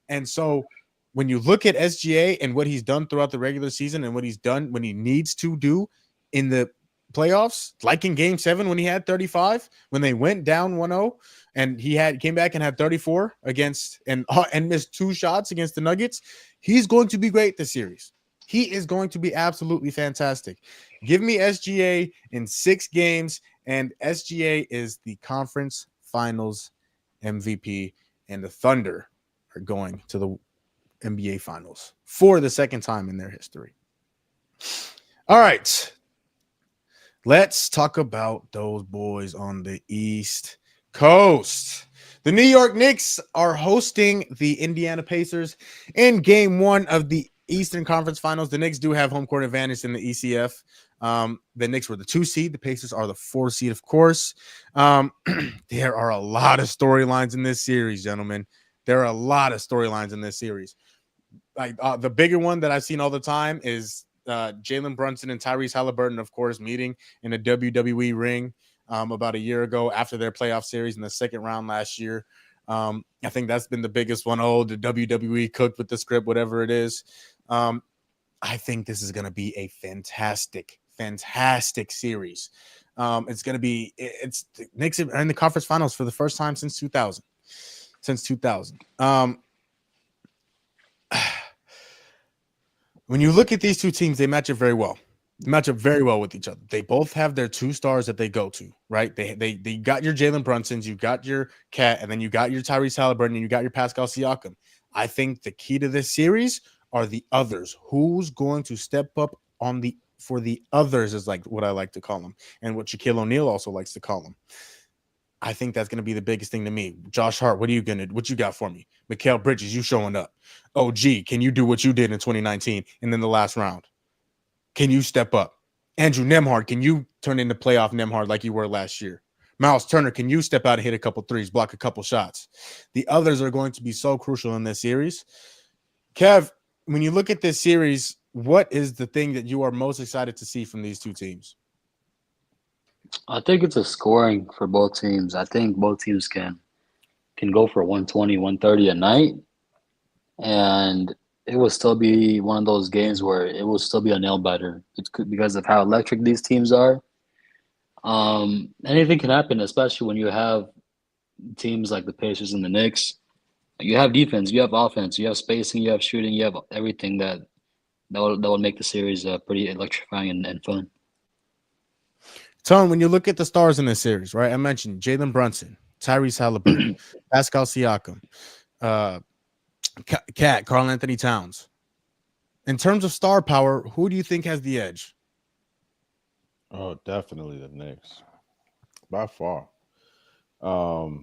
And so when you look at SGA and what he's done throughout the regular season and what he's done when he needs to do in the playoffs, like in Game 7 when he had 35, when they went down 1-0 and he came back and had 34 against and missed 2 shots against the Nuggets, he's going to be great this series. He is going to be absolutely fantastic. Give me SGA in 6 games, and SGA is the conference finals MVP, and the Thunder are going to the NBA Finals for the second time in their history. All right. Let's talk about those boys on the East Coast. The New York Knicks are hosting the Indiana Pacers in Game 1 of the Eastern Conference Finals. The Knicks do have home court advantage in the ECF. The Knicks were the 2 seed. The Pacers are the 4 seed, of course. There are a lot of storylines in this series, gentlemen. There are a lot of storylines in this series. Like the bigger one that I've seen all the time is Jalen Brunson and Tyrese Halliburton, of course, meeting in a WWE ring about a year ago after their playoff series in the second round last year. I think that's been the biggest one. Oh, the WWE cooked with the script, whatever it is. I think this is going to be a fantastic series. It's the Knicks are in the conference finals for the first time since 2000. When you look at these two teams, they match up very well. They match up very well with each other. They both have their 2 stars that they go to, right? They got your Jalen Brunsons, you got your Cat, and then you got your Tyrese Halliburton, and you got your Pascal Siakam. I think the key to this series are the others. Who's going to step up for the others is like what I like to call them, and what Shaquille O'Neal also likes to call them. I think that's going to be the biggest thing to me. Josh Hart, what you got for me? Mikal Bridges, you showing up. OG, can you do what you did in 2019 and then the last round? Can you step up? Andrew Nembhard, can you turn into playoff Nembhard like you were last year? Miles Turner, can you step out and hit a couple threes, block a couple shots? The others are going to be so crucial in this series. Kev, when you look at this series, what is the thing that you are most excited to see from these two teams? I think it's a scoring for both teams. I think both teams can go for 120, 130 a night, and it will still be one of those games where it will still be a nail biter. It's because of how electric these teams are. Anything can happen, especially when you have teams like the Pacers and the Knicks. You have defense, you have offense, you have spacing, you have shooting, you have everything that will make the series pretty electrifying and fun. Tone, when you look at the stars in this series, right? I mentioned Jalen Brunson, Tyrese Halliburton, Pascal Siakam, Cat, Karl Anthony Towns. In terms of star power, who do you think has the edge? Oh, definitely the Knicks, by far. But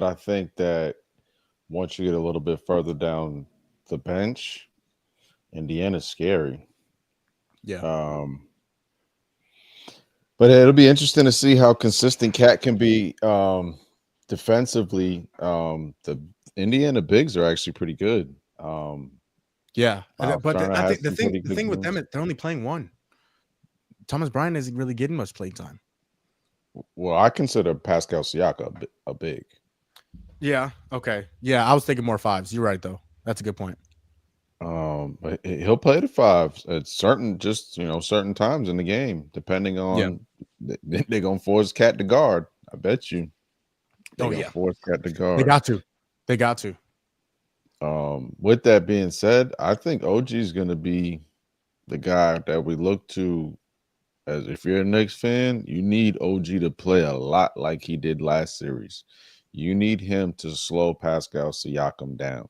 I think that once you get a little bit further down the bench, Indiana's scary. Yeah. But it'll be interesting to see how consistent Cat can be defensively. The Indiana bigs are actually pretty good. Yeah, but I think the the thing with them is they're only playing one. Thomas Bryant isn't really getting much play time. Well, I consider Pascal Siakam a big. Yeah. Okay. Yeah, I was thinking more fives. You're right, though. That's a good point. But he'll play the five at certain times in the game, depending Yeah. on they're gonna force Cat to guard. I bet you they're Oh gonna yeah. force Cat to They guard. got to. They got to. With that being said, I think OG is gonna be the guy that we look to. As if you're a Knicks fan, you need OG to play a lot like he did last series. You need him to slow Pascal Siakam down.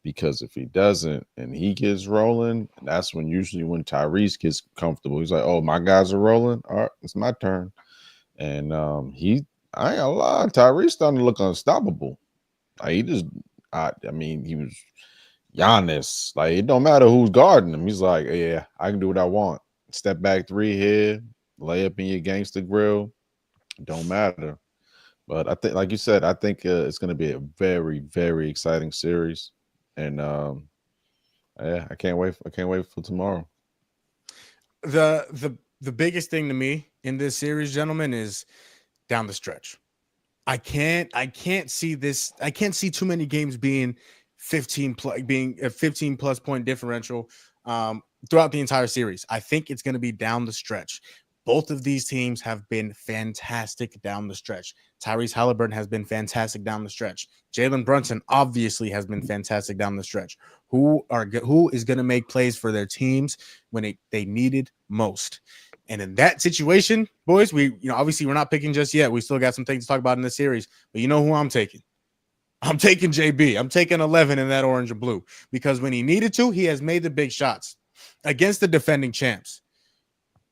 Because if he doesn't and he gets rolling, that's when usually when Tyrese gets comfortable. He's like, "Oh, my guys are rolling. All right, it's my turn." And I ain't gonna lie, Tyrese starting to look unstoppable. Like I mean, he was Giannis. Like it don't matter who's guarding him. He's like, "Yeah, I can do what I want. Step back three here, lay up in your gangster grill. Don't matter." But I think, like you said, I think it's going to be a very, very exciting series, and yeah, I can't wait. I can't wait for tomorrow. The biggest thing to me in this series, gentlemen, is down the stretch. I can't see this. I can't see too many games being 15 being a 15 plus point differential throughout the entire series. I think it's going to be down the stretch. Both of these teams have been fantastic down the stretch. Tyrese Halliburton has been fantastic down the stretch. Jalen Brunson obviously has been fantastic down the stretch. Who is going to make plays for their teams when they needed most? And in that situation, boys, obviously we're not picking just yet. We still got some things to talk about in this series. But you know who I'm taking? I'm taking JB. I'm taking 11 in that orange and blue because when he needed to, he has made the big shots against the defending champs.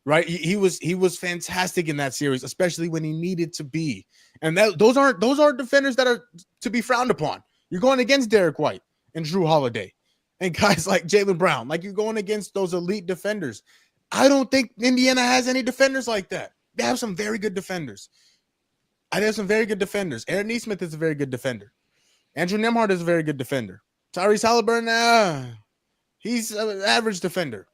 Right? He was fantastic in that series, especially when he needed to be. And those aren't defenders that are to be frowned upon. You're going against Derek White and Drew Holiday and guys like Jaylen Brown. Like you're going against those elite defenders. I don't think Indiana has any defenders like that. They have some very good defenders. Aaron Nesmith is a very good defender. Andrew Nemhard is a very good defender. Tyrese Halliburton, he's an average defender.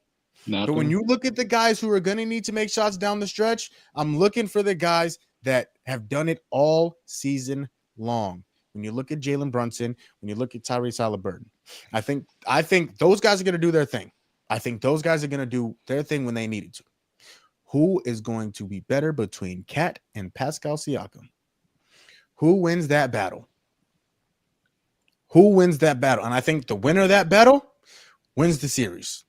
Nothing. But when you look at the guys who are going to need to make shots down the stretch, I'm looking for the guys that have done it all season long. When you look at Jalen Brunson, when you look at Tyrese Halliburton, I think those guys are going to do their thing. I think those guys are going to do their thing when they needed to. Who is going to be better between Cat and Pascal Siakam? Who wins that battle? Who wins that battle? And I think the winner of that battle wins the series.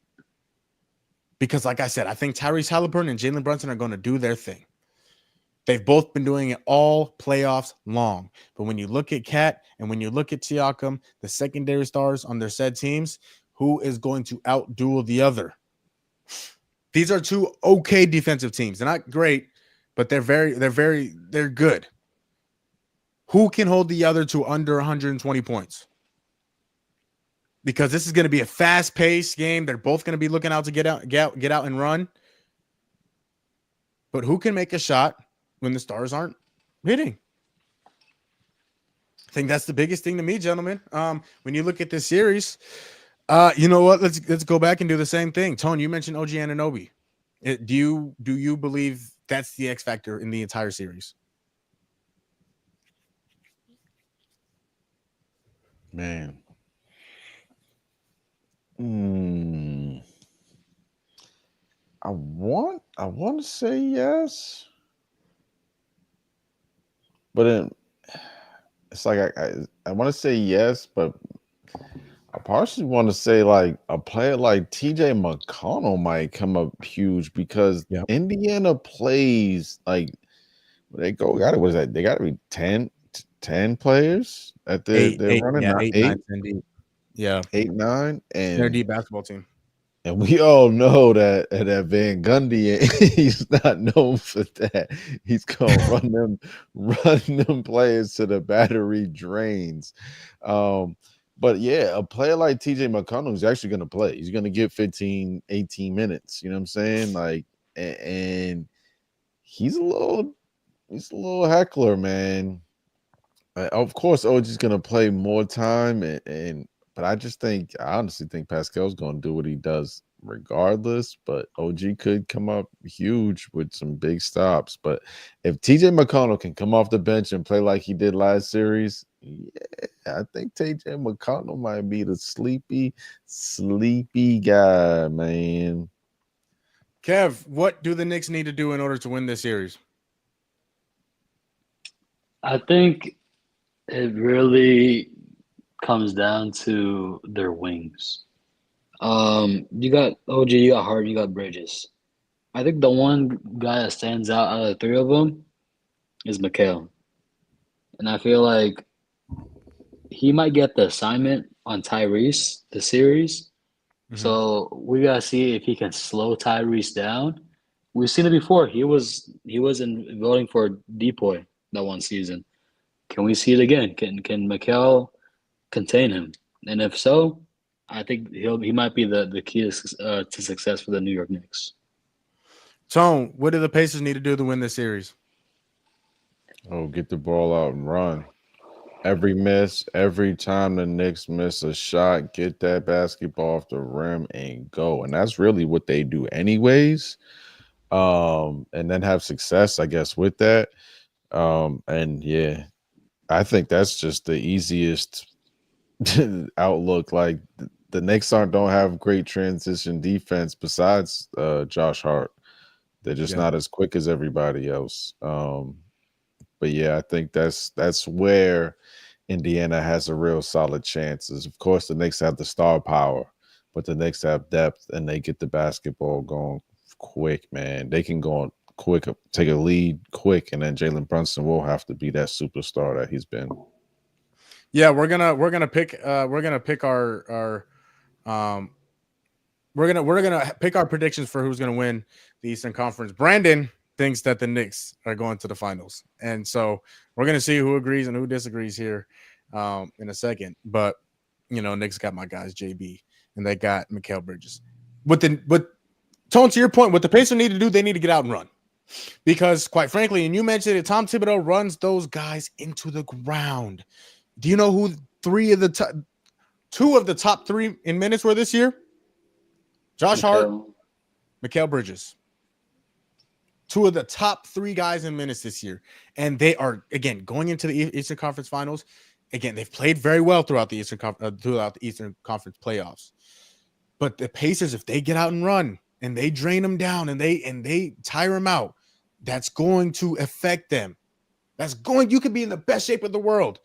Because, like I said, I think Tyrese Halliburton and Jalen Brunson are going to do their thing. They've both been doing it all playoffs long. But when you look at Cat and when you look at Siakam, the secondary stars on their said teams, who is going to outduel the other? These are two okay defensive teams. They're not great, but they're good. Who can hold the other to under 120 points? Because this is going to be a fast-paced game. They're both going to be looking out to get out and run. But who can make a shot when the stars aren't hitting? I think that's the biggest thing to me, gentlemen. When you look at this series, you know what? Let's go back and do the same thing. Tone, you mentioned OG Anunoby. Do you believe that's the X factor in the entire series? Man. I want to say yes, but it's like I want to say yes, but I partially want to say like a player like TJ McConnell might come up huge because Indiana plays like they got it. What is that? They got to be 10 players at they're running. Yeah, not 8, 9, 10 deep. Yeah, 8, 9, they're a and deep basketball team. And we all know that Van Gundy, he's not known for that. He's gonna run them players to the battery drains. But yeah, a player like TJ McConnell is actually gonna play. He's gonna get 15, 18 minutes. You know what I'm saying? Like, and he's a little heckler, man. Of course, OG's gonna play more time, but I honestly think Pascal's gonna do what he does regardless. But OG could come up huge with some big stops. But if TJ McConnell can come off the bench and play like he did last series, Yeah, I think TJ McConnell might be the sleepy guy, man. Kev, what do the Knicks need to do in order to win this series? I think it really comes down to their wings. You got OG, you got Hart, you got Bridges. I think the one guy that stands out of the three of them is Mikhail. And I feel like he might get the assignment on Tyrese, the series. So we gotta see if he can slow Tyrese down. We've seen it before. He was in voting for Depoy that one season. Can we see it again? Can Mikhail contain him? And if so, I think he might be the key to success for the New York Knicks. Tone, what do the Pacers need to do to win this series? Oh, get the ball out and run. Every time the Knicks miss a shot, get that basketball off the rim and go. And that's really what they do anyways. And then have success, I guess, with that. And yeah, I think that's just the easiest outlook. Like the Knicks don't have great transition defense besides Josh Hart. They're just not as quick as everybody else. But yeah, I think that's where Indiana has a real solid chances. Of course, the Knicks have the star power, but the Knicks have depth and they get the basketball going quick, man. They can go on quick, take a lead quick, and then Jalen Brunson will have to be that superstar that he's been. Yeah, we're gonna pick our we're gonna pick our predictions for who's gonna win the Eastern Conference. Brandon thinks that the Knicks are going to the finals, and so we're gonna see who agrees and who disagrees here in a second. But Knicks got my guys JB and they got Mikal Bridges. With Tone, to your point, what the Pacers need to do, they need to get out and run. Because quite frankly, and you mentioned it, Tom Thibodeau runs those guys into the ground. Do you know who two of the top three in minutes were this year? Josh Hart, Mikal Bridges. Two of the top three guys in minutes this year. And they are, again, going into the Eastern Conference Finals. Again, they've played very well throughout the Eastern Conference playoffs. But the Pacers, if they get out and run and they drain them down and they tire them out, that's going to affect them. You could be in the best shape of the world.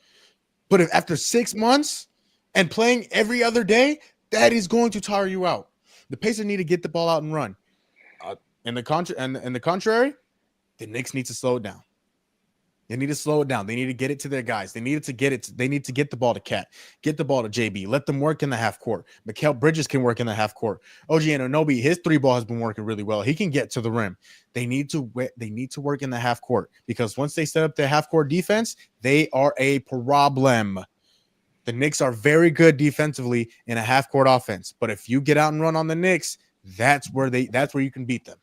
But if after 6 months and playing every other day, that is going to tire you out. The Pacers need to get the ball out and run. And the contrary, the Knicks need to slow it down. They need to slow it down. They need to get it to their guys. They need to get the ball to Cat, get the ball to JB, let them work in the half court. Mikal Bridges can work in the half court. OG Anunoby, his three ball has been working really well. He can get to the rim. They need to work in the half court because once they set up their half court defense, they are a problem. The Knicks are very good defensively in a half court offense, but if you get out and run on the Knicks, that's where you can beat them.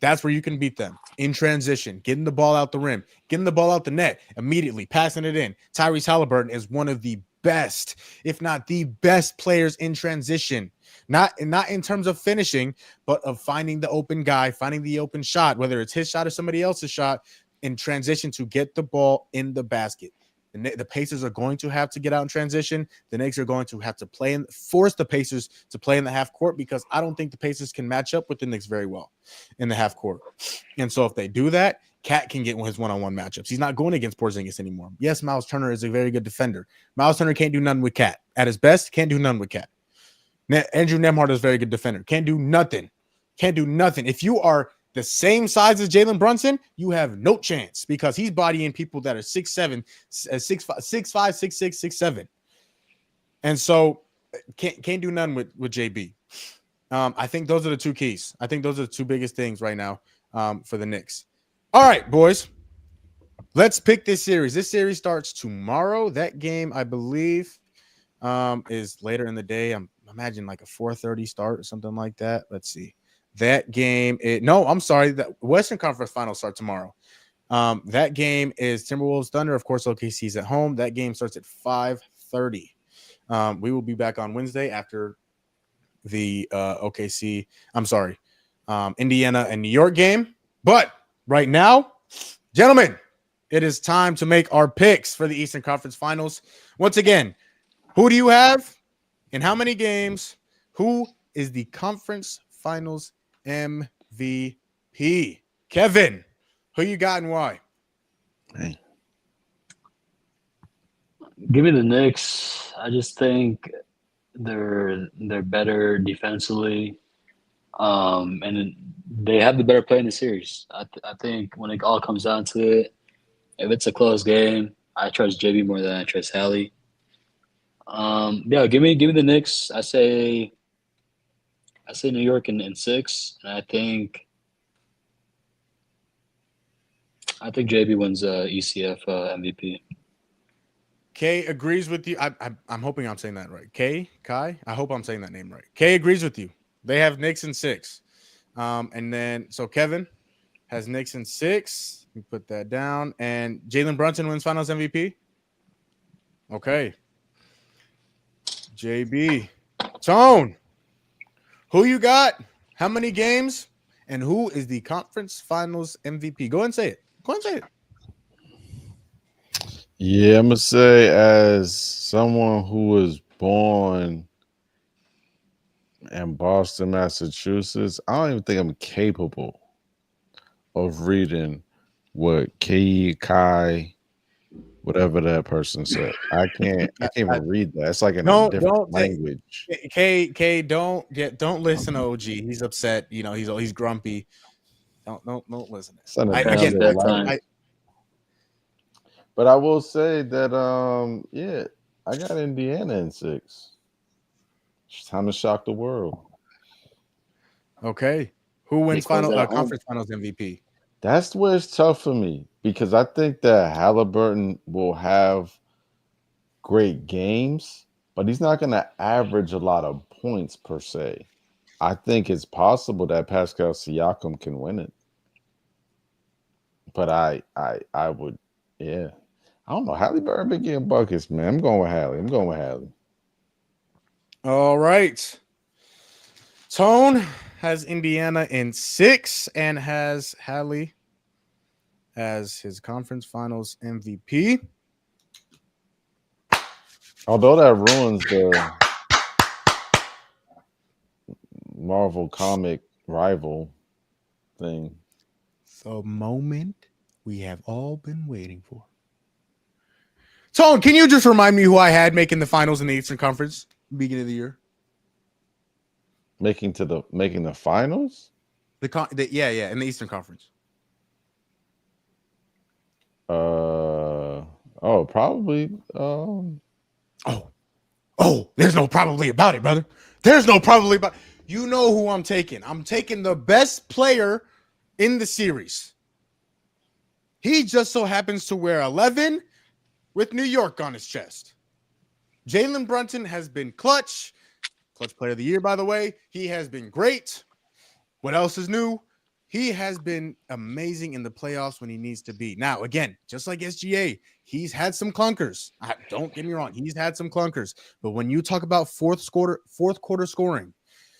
That's where you can beat them in transition, getting the ball out the rim, getting the ball out the net, immediately passing it in. Tyrese Halliburton is one of the best, if not the best players in transition, not in terms of finishing, but of finding the open guy, finding the open shot, whether it's his shot or somebody else's shot in transition to get the ball in the basket. The Pacers are going to have to get out in transition. The Knicks are going to have to force the Pacers to play in the half court because I don't think the Pacers can match up with the Knicks very well in the half court. And so if they do that, Cat can get his one-on-one matchups. He's not going against Porzingis anymore. Yes, Miles Turner is a very good defender. Miles Turner can't do nothing with Cat. At his best, can't do nothing with Cat. Andrew Nembhard is a very good defender. Can't do nothing. If you are the same size as Jalen Brunson, you have no chance because he's bodying people that are 6'7", 6'5", 6'6", 6'7". And so can't do nothing with JB. I think those are the two keys. I think those are the two biggest things right now for the Knicks. All right, boys. Let's pick this series. This series starts tomorrow. That game, I believe, is later in the day. I'm imagining like a 4:30 start or something like that. Let's see. That game, I'm sorry. The Western Conference Finals start tomorrow. That game is Timberwolves Thunder. Of course, OKC's at home. That game starts at 5:30. We will be back on Wednesday after the Indiana and New York game. But right now, gentlemen, it is time to make our picks for the Eastern Conference Finals. Once again, who do you have in how many games? Who is the conference finals MVP? Kevin, who you got and why? Hey. Give me the Knicks. I just think they're better defensively, and they have the better play in the series. I think when it all comes down to it, if it's a close game, I trust JB more than I trust Hallie. Yeah, give me the Knicks. I say New York in 6, and I think JB wins ECF MVP. Kay agrees with you. I'm hoping I'm saying that right. Kai. I hope I'm saying that name right. Kay agrees with you. They have Knicks in 6. And then so Kevin has Knicks in 6. We put that down. And Jalen Brunson wins Finals MVP. Okay. JB. Tone. Who you got? How many games? And who is the conference finals MVP? Go ahead and say it. Go ahead and say it. Yeah, I'm gonna say as someone who was born in Boston, Massachusetts, I don't even think I'm capable of reading what Kai, whatever that person said. I can't even read that. It's like in a different language. K, don't listen to OG. He's upset. You know, he's grumpy. Don't listen. It's in a Again, different language. But I will say that yeah, I got Indiana in 6. It's time to shock the world. Okay. Who wins Because conference finals MVP? That's where it's tough for me because I think that Halliburton will have great games, but he's not going to average a lot of points per se. I think it's possible that Pascal Siakam can win it, but I would, yeah. I don't know. Halliburton been getting buckets, man. I'm going with Hallie. All right. Tone has Indiana in 6 and has Hallie as his conference finals MVP. Although that ruins the Marvel comic rival thing. The moment we have all been waiting for. Tone, can you just remind me who I had making the finals in the Eastern Conference beginning of the year? Making the finals? Yeah, in the Eastern Conference. Probably. There's no probably about it, brother. There's no probably about. You know who I'm taking. I'm taking the best player in the series. He just so happens to wear 11 with New York on his chest. Jalen Brunson has been clutch player of the year, by the way. He has been great. What else is new? He has been amazing in the playoffs when he needs to be. Now, again, just like SGA, he's had some clunkers. Don't get me wrong. He's had some clunkers. But when you talk about fourth quarter scoring,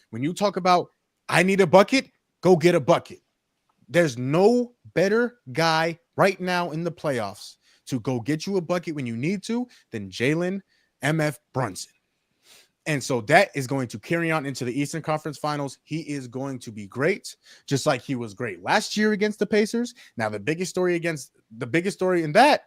when you talk about I need a bucket, go get a bucket. There's no better guy right now in the playoffs to go get you a bucket when you need to than Jalen MF Brunson. And so that is going to carry on into the Eastern Conference Finals. He is going to be great, just like he was great last year against the Pacers. Now, the biggest story in that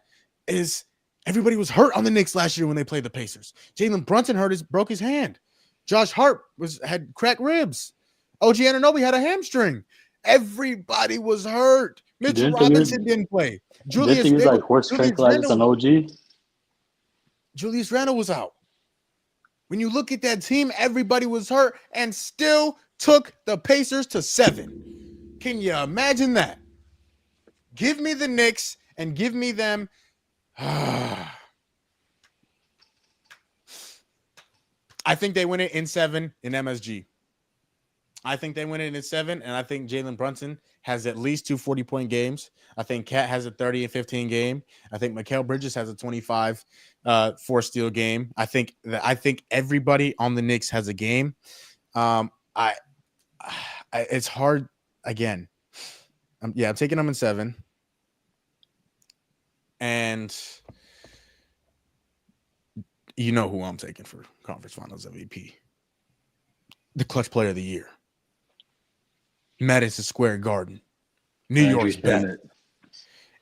is everybody was hurt on the Knicks last year when they played the Pacers. Jalen Brunson broke his hand. Josh Hart had cracked ribs. OG Anunoby had a hamstring. Everybody was hurt. Mitchell Robinson didn't play. Julius horse tranquilizers on OG. Julius Randle was out. When you look at that team, everybody was hurt and still took the Pacers to 7. Can you imagine that? Give me the Knicks and give me them. I think they win it in 7 in MSG. I think they win it in 7, and I think Jalen Brunson has at least 2 40-point games. I think Cat has a 30 and 15 game. I think Mikal Bridges has a 25 4-steal game. I think everybody on the Knicks has a game. It's hard again. I'm taking them in 7. And you know who I'm taking for conference finals MVP. The clutch player of the year. Madison Square Garden. New York's best.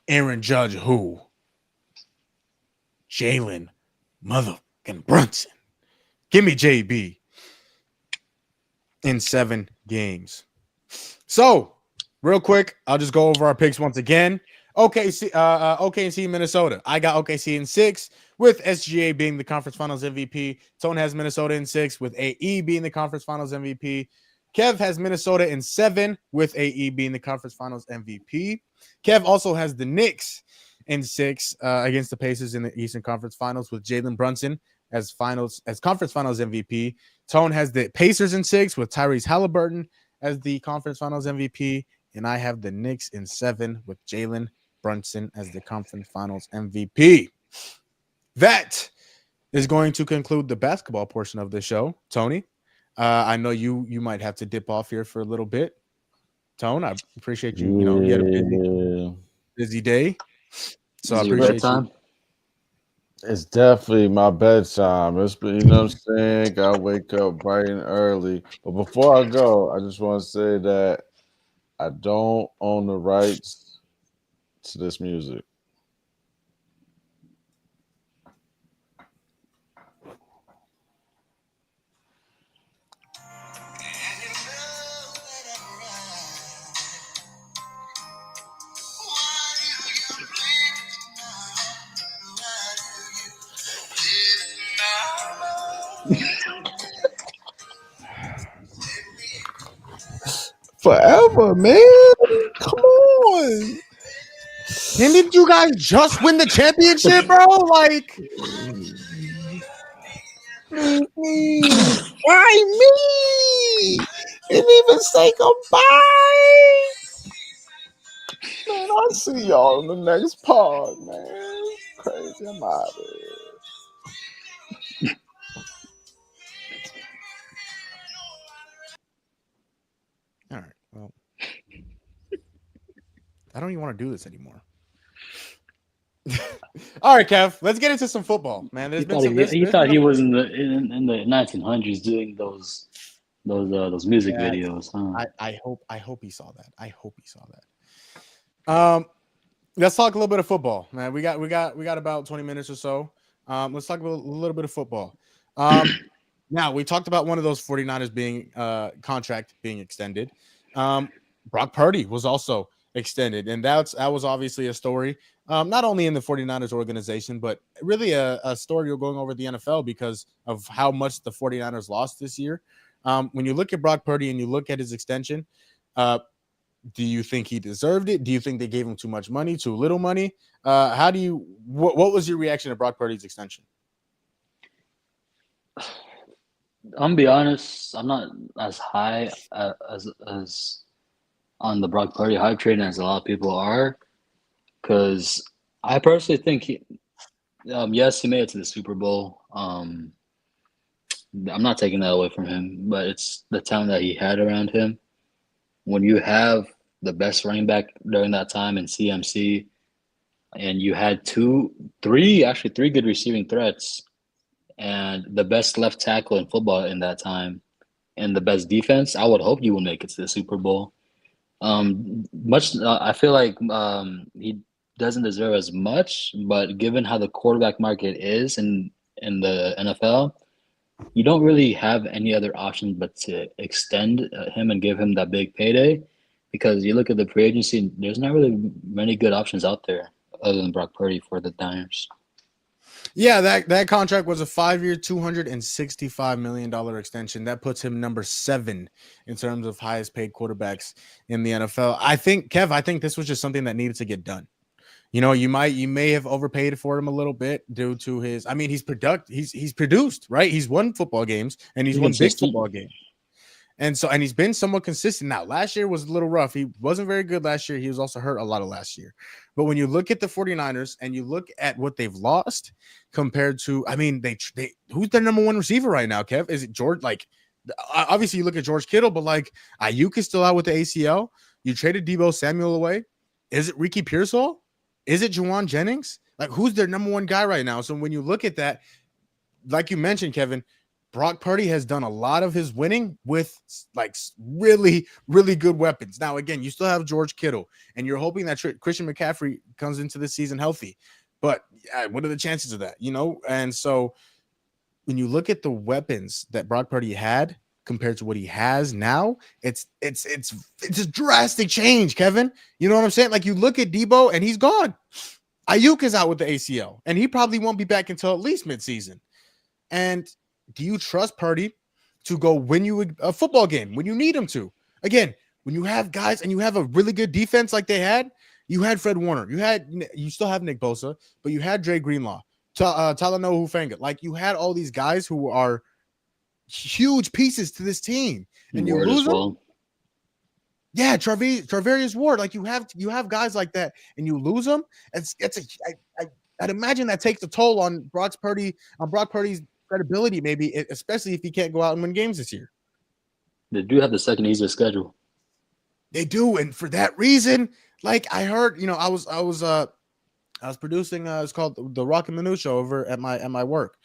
Aaron Judge, who? Jalen motherfucking Brunson. Give me JB in 7 games. So, real quick, I'll just go over our picks once again. OKC, Minnesota. I got OKC in 6, with SGA being the conference finals MVP. Tone has Minnesota in 6, with AE being the conference finals MVP. Kev has Minnesota in 7, with AE being the conference finals MVP. Kev also has the Knicks in 6 against the Pacers in the Eastern Conference Finals, with Jalen Brunson as conference finals MVP. Tone has the Pacers in 6, with Tyrese Halliburton as the conference finals MVP. And I have the Knicks in 7, with Jalen Brunson as the conference finals MVP. That is going to conclude the basketball portion of the show. Tony, I know you might have to dip off here for a little bit. Tone, I appreciate you. You know, you had a busy day. So I appreciate you. It's definitely my bedtime. It's been, you know what I'm saying? Gotta wake up bright and early. But before I go, I just want to say that I don't own the rights to this music. Forever, man. Come on. Didn't you guys just win the championship, bro? Like, why me? Didn't even say goodbye. Man, I'll see y'all in the next pod, man. Crazy, I'm out of here. All right. Well, I don't even want to do this anymore. All right, Kev. Let's get into some football, man. He thought he was in the 1900s doing those music videos. Huh? I hope he saw that. I hope he saw that. Let's talk a little bit of football, man. We got about 20 minutes or so. Let's talk about a little bit of football. Now, we talked about one of those 49ers being contract being extended. Brock Purdy was also extended, and that was obviously a story, not only in the 49ers organization, but really a story you're going over the NFL because of how much the 49ers lost this year. When you look at Brock Purdy and you look at his extension, do you think he deserved it? Do you think they gave him too much money, too little money? What was your reaction to Brock Purdy's extension? I'm gonna be honest, I'm not as high as on the Brock Purdy hype train as a lot of people are, because I personally think yes, he made it to the Super Bowl. I'm not taking that away from him, but it's the talent that he had around him. When you have the best running back during that time in CMC, and you had three good receiving threats, and the best left tackle in football in that time, and the best defense, I would hope you will make it to the Super Bowl. I feel like he doesn't deserve as much, but given how the quarterback market is in the NFL, you don't really have any other option but to extend him and give him that big payday, because you look at the free agency, there's not really many good options out there other than Brock Purdy for the Niners. Yeah, that contract was a 5-year, $265 million extension. That puts him number 7 in terms of highest paid quarterbacks in the NFL. I think, Kev, this was just something that needed to get done. You know, you may have overpaid for him a little bit due to his. I mean, he's produced, right? He's won football games and he's won big football games. And he's been somewhat consistent. Now, last year was a little rough. He wasn't very good last year. He was also hurt a lot of last year. But when you look at the 49ers and you look at what they've lost compared to, I mean, they who's their number 1 receiver right now, Kev? Is it George? Like, obviously you look at George Kittle, but like Ayuk is still out with the ACL. You traded Deebo Samuel away. Is it Ricky Pearsall? Is it Juwan Jennings? Like, who's their number one guy right now? So when you look at that, like you mentioned, Kevin, Brock Purdy has done a lot of his winning with like really, really good weapons. Now, again, you still have George Kittle, and you're hoping that Christian McCaffrey comes into the season healthy. But what are the chances of that? And so when you look at the weapons that Brock Purdy had compared to what he has now, it's a drastic change, Kevin. You know what I'm saying? Like, you look at Debo and he's gone. Ayuk is out with the ACL, and he probably won't be back until at least midseason. And do you trust Purdy to go win you a football game when you need him to? Again, when you have guys and you have a really good defense like they had, you had Fred Warner, you still have Nick Bosa, but you had Dre Greenlaw, Talanoa Hufanga. Like, you had all these guys who are huge pieces to this team, and you lose them. Yeah, Travarius Ward. Like, you have guys like that, and you lose them. I'd imagine that takes a toll on Brock Purdy's credibility, maybe, especially if he can't go out and win games this year. They do have the second easiest schedule. They do, and for that reason, like I heard, I was producing. It's called the Rock and Minutia over at my work,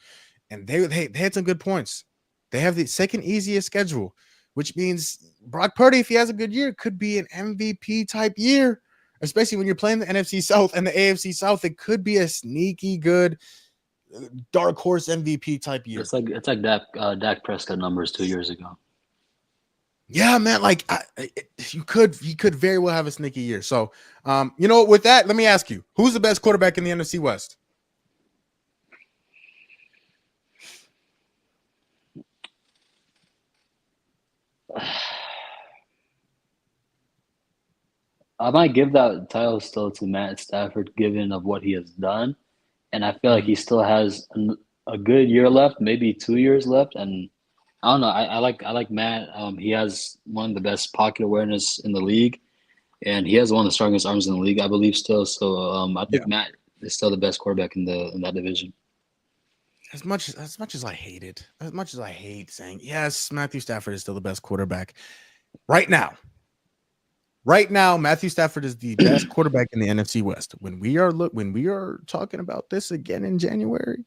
and they had some good points. They have the second easiest schedule, which means Brock Purdy, if he has a good year, could be an MVP type year, especially when you're playing the NFC South and the AFC South. It could be a sneaky good dark horse MVP type year. It's like Dak Prescott numbers 2 years ago. Yeah, man. Like, he could very well have a sneaky year. So, with that, let me ask you, who's the best quarterback in the NFC West? I might give that title still to Matt Stafford, given of what he has done, and I feel like he still has a good year left, maybe 2 years left, and I don't know. I like Matt. He has one of the best pocket awareness in the league, and he has one of the strongest arms in the league, I believe, still. So I think Matt is still the best quarterback in that division. As much as I hate saying yes, Matthew Stafford is still the best quarterback right now. Right now, Matthew Stafford is the best quarterback in the NFC West. When we are talking about this again in January,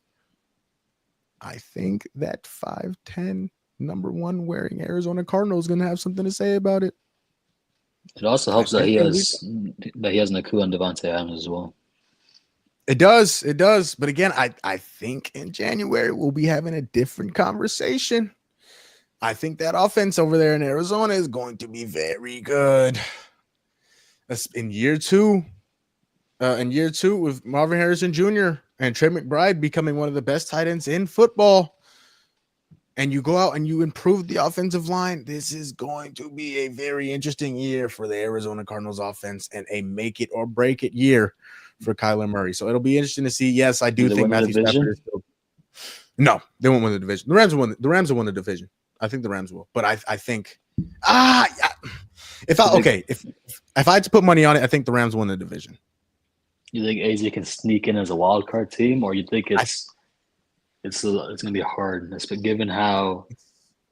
I think that 5'10" number one wearing Arizona Cardinal is going to have something to say about it. It also helps that he has Naku and Devontae Adams as well. It does. But again, I think in January we'll be having a different conversation. I think that offense over there in Arizona is going to be very good. In year two with Marvin Harrison Jr. and Trey McBride becoming one of the best tight ends in football, and you go out and you improve the offensive line, this is going to be a very interesting year for the Arizona Cardinals offense and a make it or break it year for Kyler Murray. So it'll be interesting to see. Yes, I do think Matthew Stafford is still. No, they won't win the division. The Rams will win the division. I think the Rams will, but I think if I had to put money on it, I think the Rams win the division. You think AZ can sneak in as a wild card team, or you think it's going to be hard, given how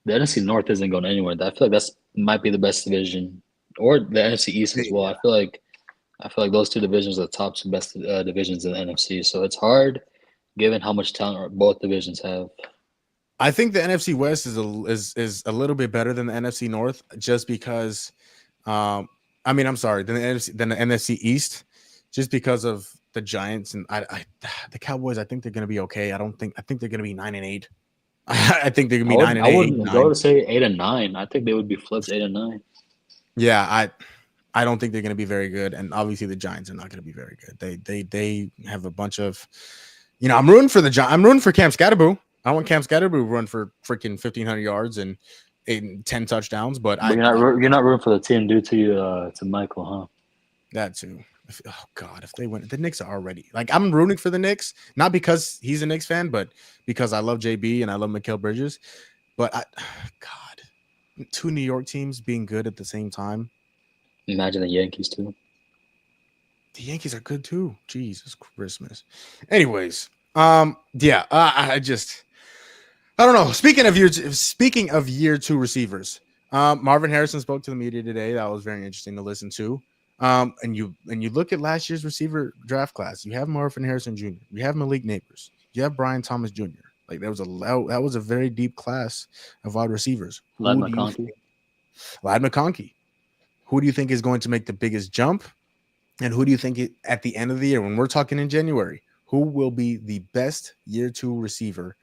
the NFC North isn't going anywhere? I feel like might be the best division, or the NFC East as well. I feel like those two divisions are the top two best divisions in the NFC. So it's hard, given how much talent both divisions have. I think the NFC West is a little bit better than the NFC North, just because. Than the NFC East, just because of the Giants and the Cowboys. I think they're going to be okay. I think they're going to be 9-8. I think they're going to be 9-8. I wouldn't go to say 8-9. I think they would be flipped 8-9. Yeah, I don't think they're going to be very good, and obviously the Giants are not going to be very good. They have a bunch of, I'm rooting for I'm rooting for Cam Scatterboo. I want Cam Scatterboo to run for freaking 1,500 yards and 10 touchdowns, but you're not rooting for the team due to Michael, huh? That too. Oh God, if they win, the Knicks are already like, I'm rooting for the Knicks, not because he's a Knicks fan, but because I love JB and I love Mikal Bridges. But God, two New York teams being good at the same time. Imagine the Yankees too. The Yankees are good too. Jesus Christmas. Anyways, I don't know. Speaking of year two receivers, Marvin Harrison spoke to the media today. That was very interesting to listen to. And you look at last year's receiver draft class. You have Marvin Harrison Jr. You have Malik Neighbors. You have Brian Thomas Jr. Like that was a very deep class of wide receivers. Lad Who do you McConkey. think? Lad McConkey. Who do you think is going to make the biggest jump? And who do you think at the end of the year, when we're talking in January, who will be the best year 2 receiver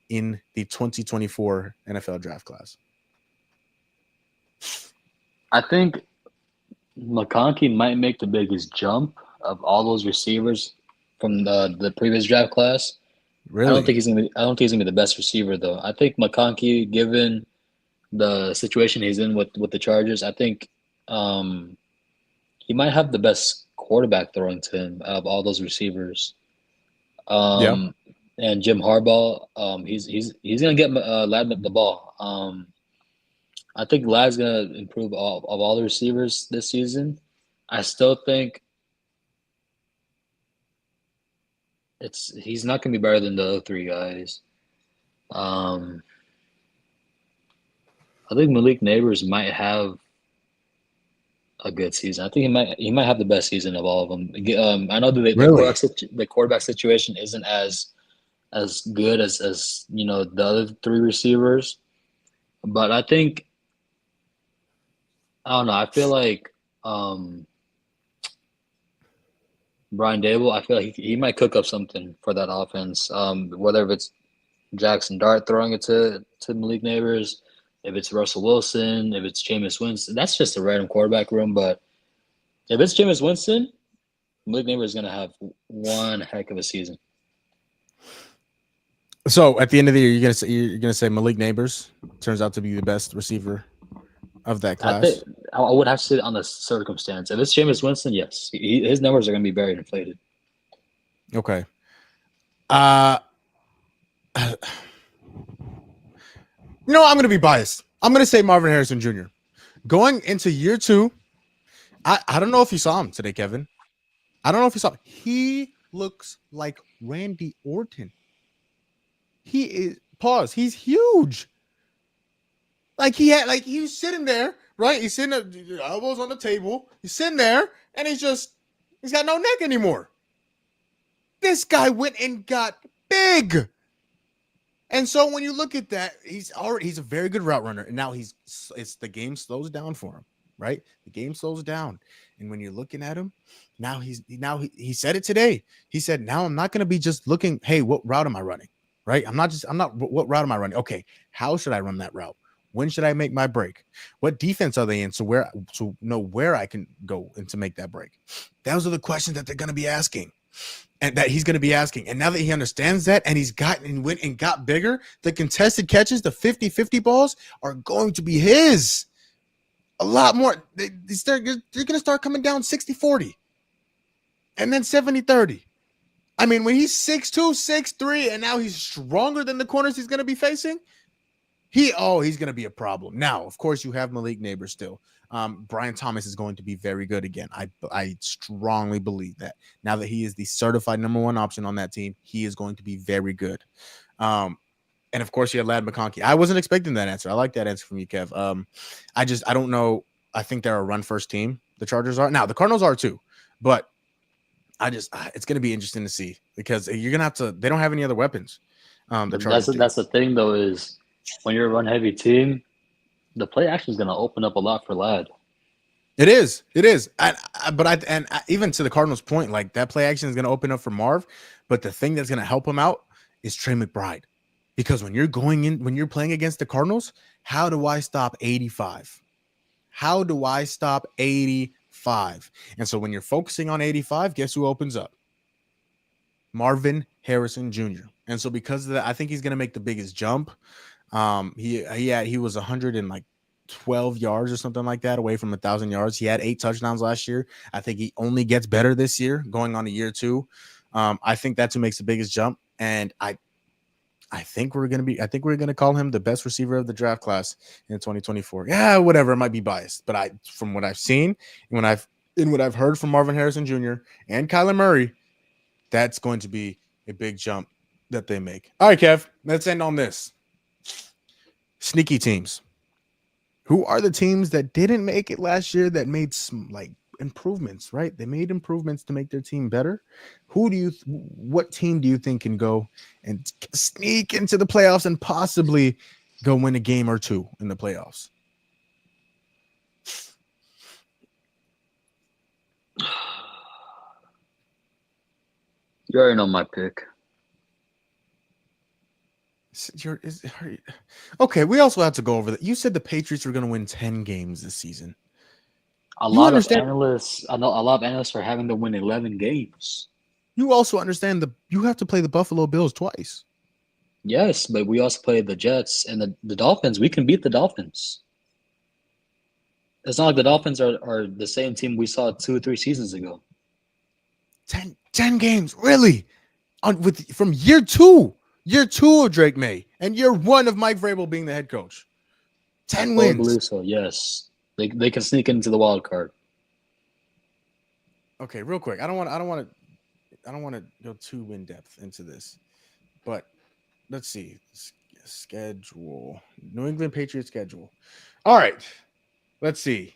in the 2024 NFL draft class? I think McConkey might make the biggest jump of all those receivers from the previous draft class. Really? I don't think he's gonna be the best receiver though. I think McConkey, given the situation he's in with the Chargers, I think he might have the best quarterback throwing to him out of all those receivers. And Jim Harbaugh, he's gonna get Lad the ball. I think Lad's gonna improve all the receivers this season. I still think he's not gonna be better than the other three guys. I think Malik Neighbors might have a good season. I think he might have the best season of all of them. I know the quarterback situation isn't as good as the other three receivers, but I think I don't know. I feel like Brian Dable. I feel like he might cook up something for that offense. Whether if it's Jackson Dart throwing it to Malik Neighbors, if it's Russell Wilson, if it's Jameis Winston, that's just a random quarterback room. But if it's Jameis Winston, Malik Neighbors is going to have one heck of a season. So at the end of the year, you're gonna say Malik Neighbors turns out to be the best receiver of that class. I would have to say on the circumstance. If it's Jameis Winston, yes, his numbers are going to be very inflated. Okay. No, I'm going to be biased. I'm going to say Marvin Harrison Jr. Going into year 2, I don't know if you saw him today, Kevin. I don't know if you saw him. He looks like Randy Orton. He is he's huge. He was sitting there, right? He's sitting there, elbows on the table. He's sitting there, and he's got no neck anymore. This guy went and got big. And so when you look at that, he's a very good route runner. And now the game slows down for him, right? The game slows down. And when you're looking at him, he said it today. He said, now I'm not going to be just looking, hey, what route am I running? Right? What route am I running? Okay, how should I run that route? When should I make my break? What defense are they in to know where I can go and to make that break? Those are the questions that they're going to be asking. And that he's going to be asking. And now that he understands that and he's went and got bigger, the contested catches, the 50-50 balls are going to be his. A lot more. They're going to start coming down 60-40 and then 70-30. I mean, when he's 6'2", 6'3", and now he's stronger than the corners he's going to be facing, he's going to be a problem. Now, of course, you have Malik Neighbors still. Brian Thomas is going to be very good again. I strongly believe that. Now that he is the certified number 1 option on that team, he is going to be very good. And of course, you had Lad McConkey. I wasn't expecting that answer. I like that answer from you, Kev. I don't know. I think they're a run-first team. The Chargers are. Now, the Cardinals are too. But it's going to be interesting to see because you're going to have to – they don't have any other weapons. That's the thing, though, is when you're a run-heavy team, the play action is going to open up a lot for Lad. It is. And even to the Cardinals' point, like that play action is going to open up for Marv. But the thing that's going to help him out is Trey McBride, because when you're playing against the Cardinals, how do I stop 85? How do I stop 85? And so when you're focusing on 85, guess who opens up? Marvin Harrison Jr. And so because of that, I think he's going to make the biggest jump. He was 112 yards or something like that away from 1,000 yards. He had 8 touchdowns last year. I think he only gets better this year, going on to year 2. I think that's who makes the biggest jump, and I think we're gonna call him the best receiver of the draft class in 2024. Yeah, whatever. It might be biased, but from what I've seen and what I've heard from Marvin Harrison Jr. and Kyler Murray, that's going to be a big jump that they make. All right, Kev, let's end on this. Sneaky teams. Who are the teams that didn't make it last year that made some improvements, right? They made improvements to make their team better. What team do you think can go and sneak into the playoffs and possibly go win a game or two in the playoffs? You already know my pick. Okay, we also have to go over that. You said the Patriots were going to win 10 games this season. A You lot understand- of analysts, I know a lot of analysts are having them win 11 games. You also understand you have to play the Buffalo Bills twice. Yes, but we also played the Jets and the Dolphins. We can beat the Dolphins. It's not like the Dolphins are the same team we saw 2 or 3 seasons ago. 10 games, really? From year two of Drake May, and year 1 of Mike Vrabel being the head coach. 10 I wins. believe so. Yes, they can sneak into the wild card. Okay, real quick. I don't want to go too in depth into this, but let's see. Schedule. New England Patriots schedule. All right. Let's see.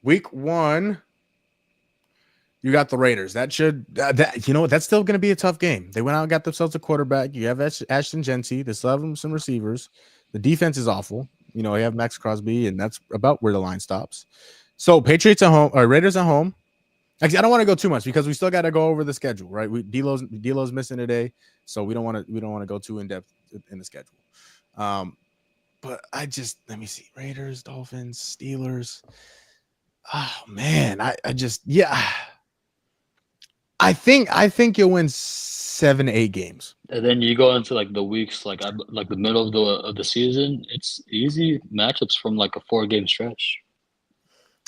Week 1, you got the Raiders. That's still going to be a tough game. They went out and got themselves a quarterback. You have Ashton Genty. They still have some receivers. The defense is awful. You have Max Crosby, and that's about where the line stops. So Patriots at home, or Raiders at home. Actually, I don't want to go too much because we still got to go over the schedule, right? D'Lo's missing today, so we don't want to go too in depth in the schedule. But let me see: Raiders, Dolphins, Steelers. Oh man, I think you'll win 7, 8 games. And then you go into like the weeks, like the middle of the season. It's easy matchups from like a 4-game stretch.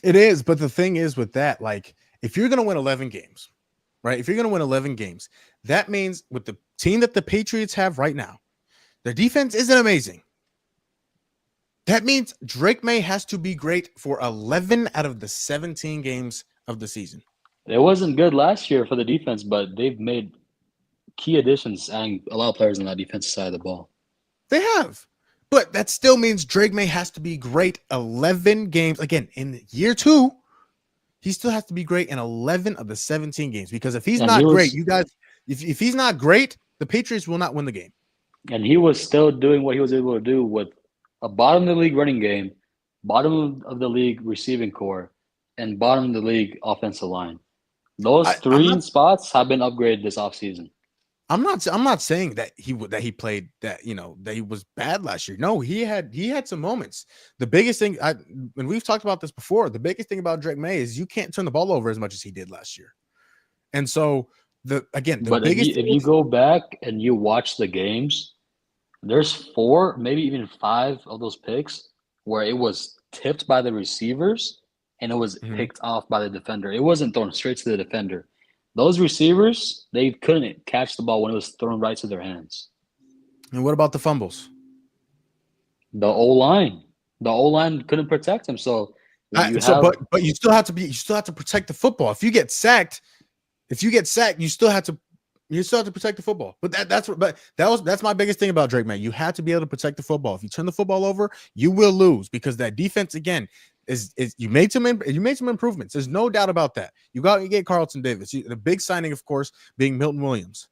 It is, but the thing is with that, like if you're going to win 11 games, right? If you're going to win 11 games, that means with the team that the Patriots have right now, their defense isn't amazing. That means Drake May has to be great for 11 out of the 17 games of the season. It wasn't good last year for the defense, but they've made key additions and a lot of players on that defensive side of the ball. They have. But that still means Drake May has to be great 11 games. Again, in year 2, he still has to be great in 11 of the 17 games. Because if he's not great, you guys, if he's not great, the Patriots will not win the game. And he was still doing what he was able to do with a bottom of the league running game, bottom of the league receiving core, and bottom of the league offensive line. Those 3 spots have been upgraded this offseason. I'm not saying that he played that he was bad last year. No, he had some moments. The biggest thing, and we've talked about this before, the biggest thing about Drake May is you can't turn the ball over as much as he did last year. And so if you go back and you watch the games, there's 4, maybe even 5 of those picks where it was tipped by the receivers and it was picked off by the defender. It wasn't thrown straight to the defender. Those receivers, they couldn't catch the ball when it was thrown right to their hands. And what about the fumbles? The O-line couldn't protect him. So, but you still have to protect the football. If you get sacked, you still have to protect the football. But that's my biggest thing about Drake, man. You have to be able to protect the football. If you turn the football over, you will lose because that defense again is you made some improvements. There's no doubt about that. You get Carlton Davis. The big signing, of course, being Milton Williams,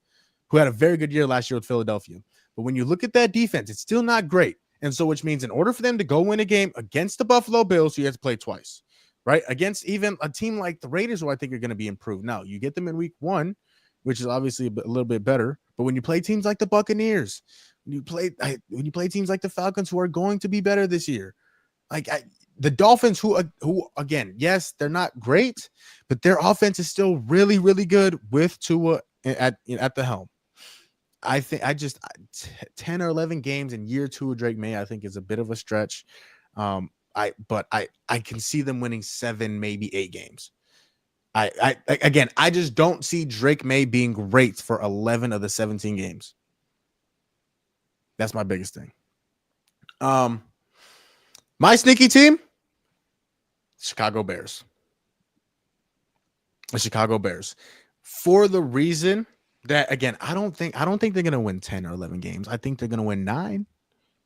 who had a very good year last year with Philadelphia. But when you look at that defense, it's still not great. And so, which means in order for them to go win a game against the Buffalo Bills, you have to play twice, right? Against even a team like the Raiders, who I think are going to be improved. Now, you get them in week 1, which is obviously a little bit better. But when you play teams like the Buccaneers, when you play teams like the Falcons, who are going to be better this year, the Dolphins, who again, yes, they're not great, but their offense is still really, really good with Tua at the helm. I think 10 or 11 games in year 2 of Drake May, I think is a bit of a stretch. I can see them winning 7, maybe 8 games. I just don't see Drake May being great for 11 of the 17 games. That's my biggest thing. My sneaky team, Chicago Bears. The Chicago Bears. For the reason that, again, I don't think they're gonna win 10 or 11 games. I think they're gonna win 9.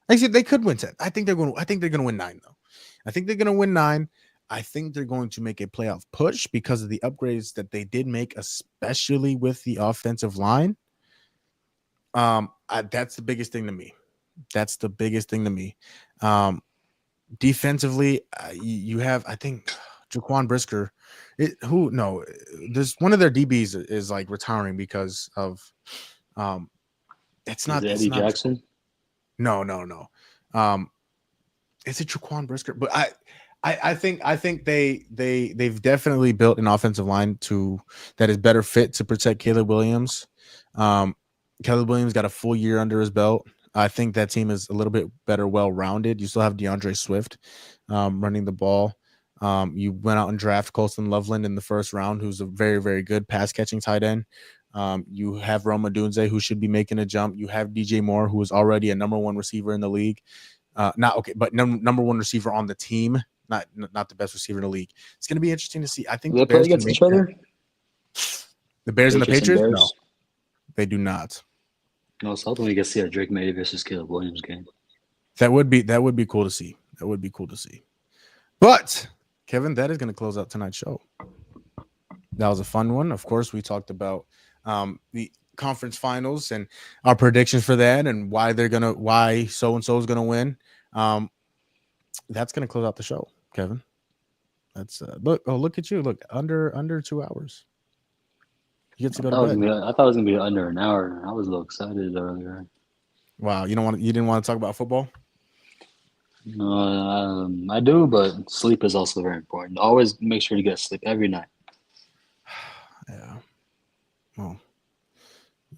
Actually, they could win 10. I think they're gonna win 9, though. I think they're gonna win 9. I think they're going to make a playoff push because of the upgrades that they did make, especially with the offensive line. That's the biggest thing to me. That's the biggest thing to me. Defensively, you have, I think, Jaquan Brisker. There's one of their DBs is like retiring because of it's Is not it it's Eddie not Jackson? no. Is it Jaquan Brisker? But I think they've definitely built an offensive line that is better fit to protect Caleb Williams. Caleb Williams got a full year under his belt. I think that team is a little bit better, well-rounded. You still have DeAndre Swift running the ball. You went out and draft Colston Loveland in the first round, who's a very, very good pass-catching tight end. You have Roma Dunze, who should be making a jump. You have DJ Moore, who is already a number one receiver in the league. But number one receiver on the team, not the best receiver in the league. It's going to be interesting to see. I think Do the they play Bears can against make each other? the Bears and the Patriots. Bears? No, they do not. No, so I thought we could see a Drake May versus Caleb Williams game. That would be cool to see. That would be cool to see. But Kevin, that is going to close out tonight's show. That was a fun one. Of course, we talked about the conference finals and our predictions for that, and why so and so is gonna win. That's gonna close out the show, Kevin. That's look at you. Look, under 2 hours. You get to go to bed. I thought it was gonna be under an hour. I was a little excited earlier. Wow, you didn't want to talk about football? No, I do, but sleep is also very important. Always make sure to get sleep every night. Yeah. Well,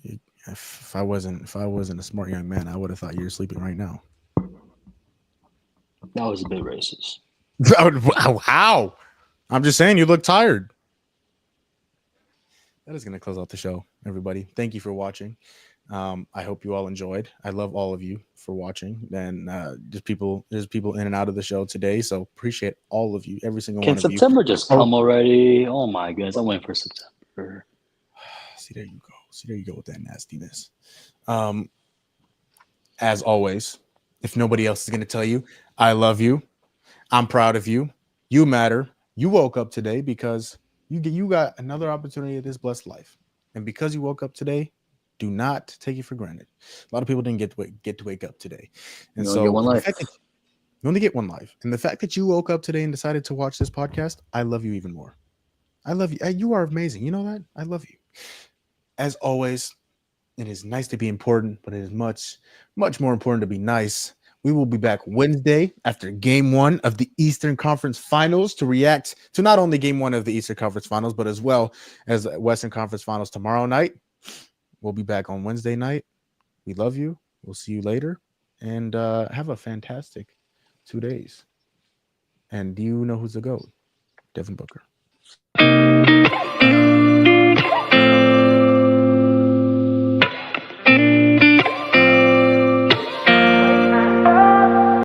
if I wasn't a smart young man, I would have thought you were sleeping right now. That was a bit racist. How? I'm just saying you look tired. That is going to close out the show, everybody. Thank you for watching. I hope you all enjoyed. I love all of you for watching. And there's people in and out of the show today, so appreciate all of you, every single one of you. Can September just come already? Oh my goodness, I'm waiting for September. See, there you go with that nastiness. As always, if nobody else is going to tell you, I love you. I'm proud of you. You matter. You woke up today because you got another opportunity at this blessed life. And because you woke up today, do not take it for granted. A lot of people didn't get to wake up today. And you only get one life. You only get one life. And the fact that you woke up today and decided to watch this podcast, I love you even more. I love you. You are amazing. You know that? I love you. As always, it is nice to be important, but it is much, much more important to be nice. We will be back Wednesday after game 1 of the Eastern Conference Finals to react to not only game 1 of the Eastern Conference Finals, but as well as Western Conference Finals tomorrow night. We'll be back on Wednesday night. We love you. We'll see you later. And have a fantastic 2 days. And do you know who's the GOAT? Devin Booker.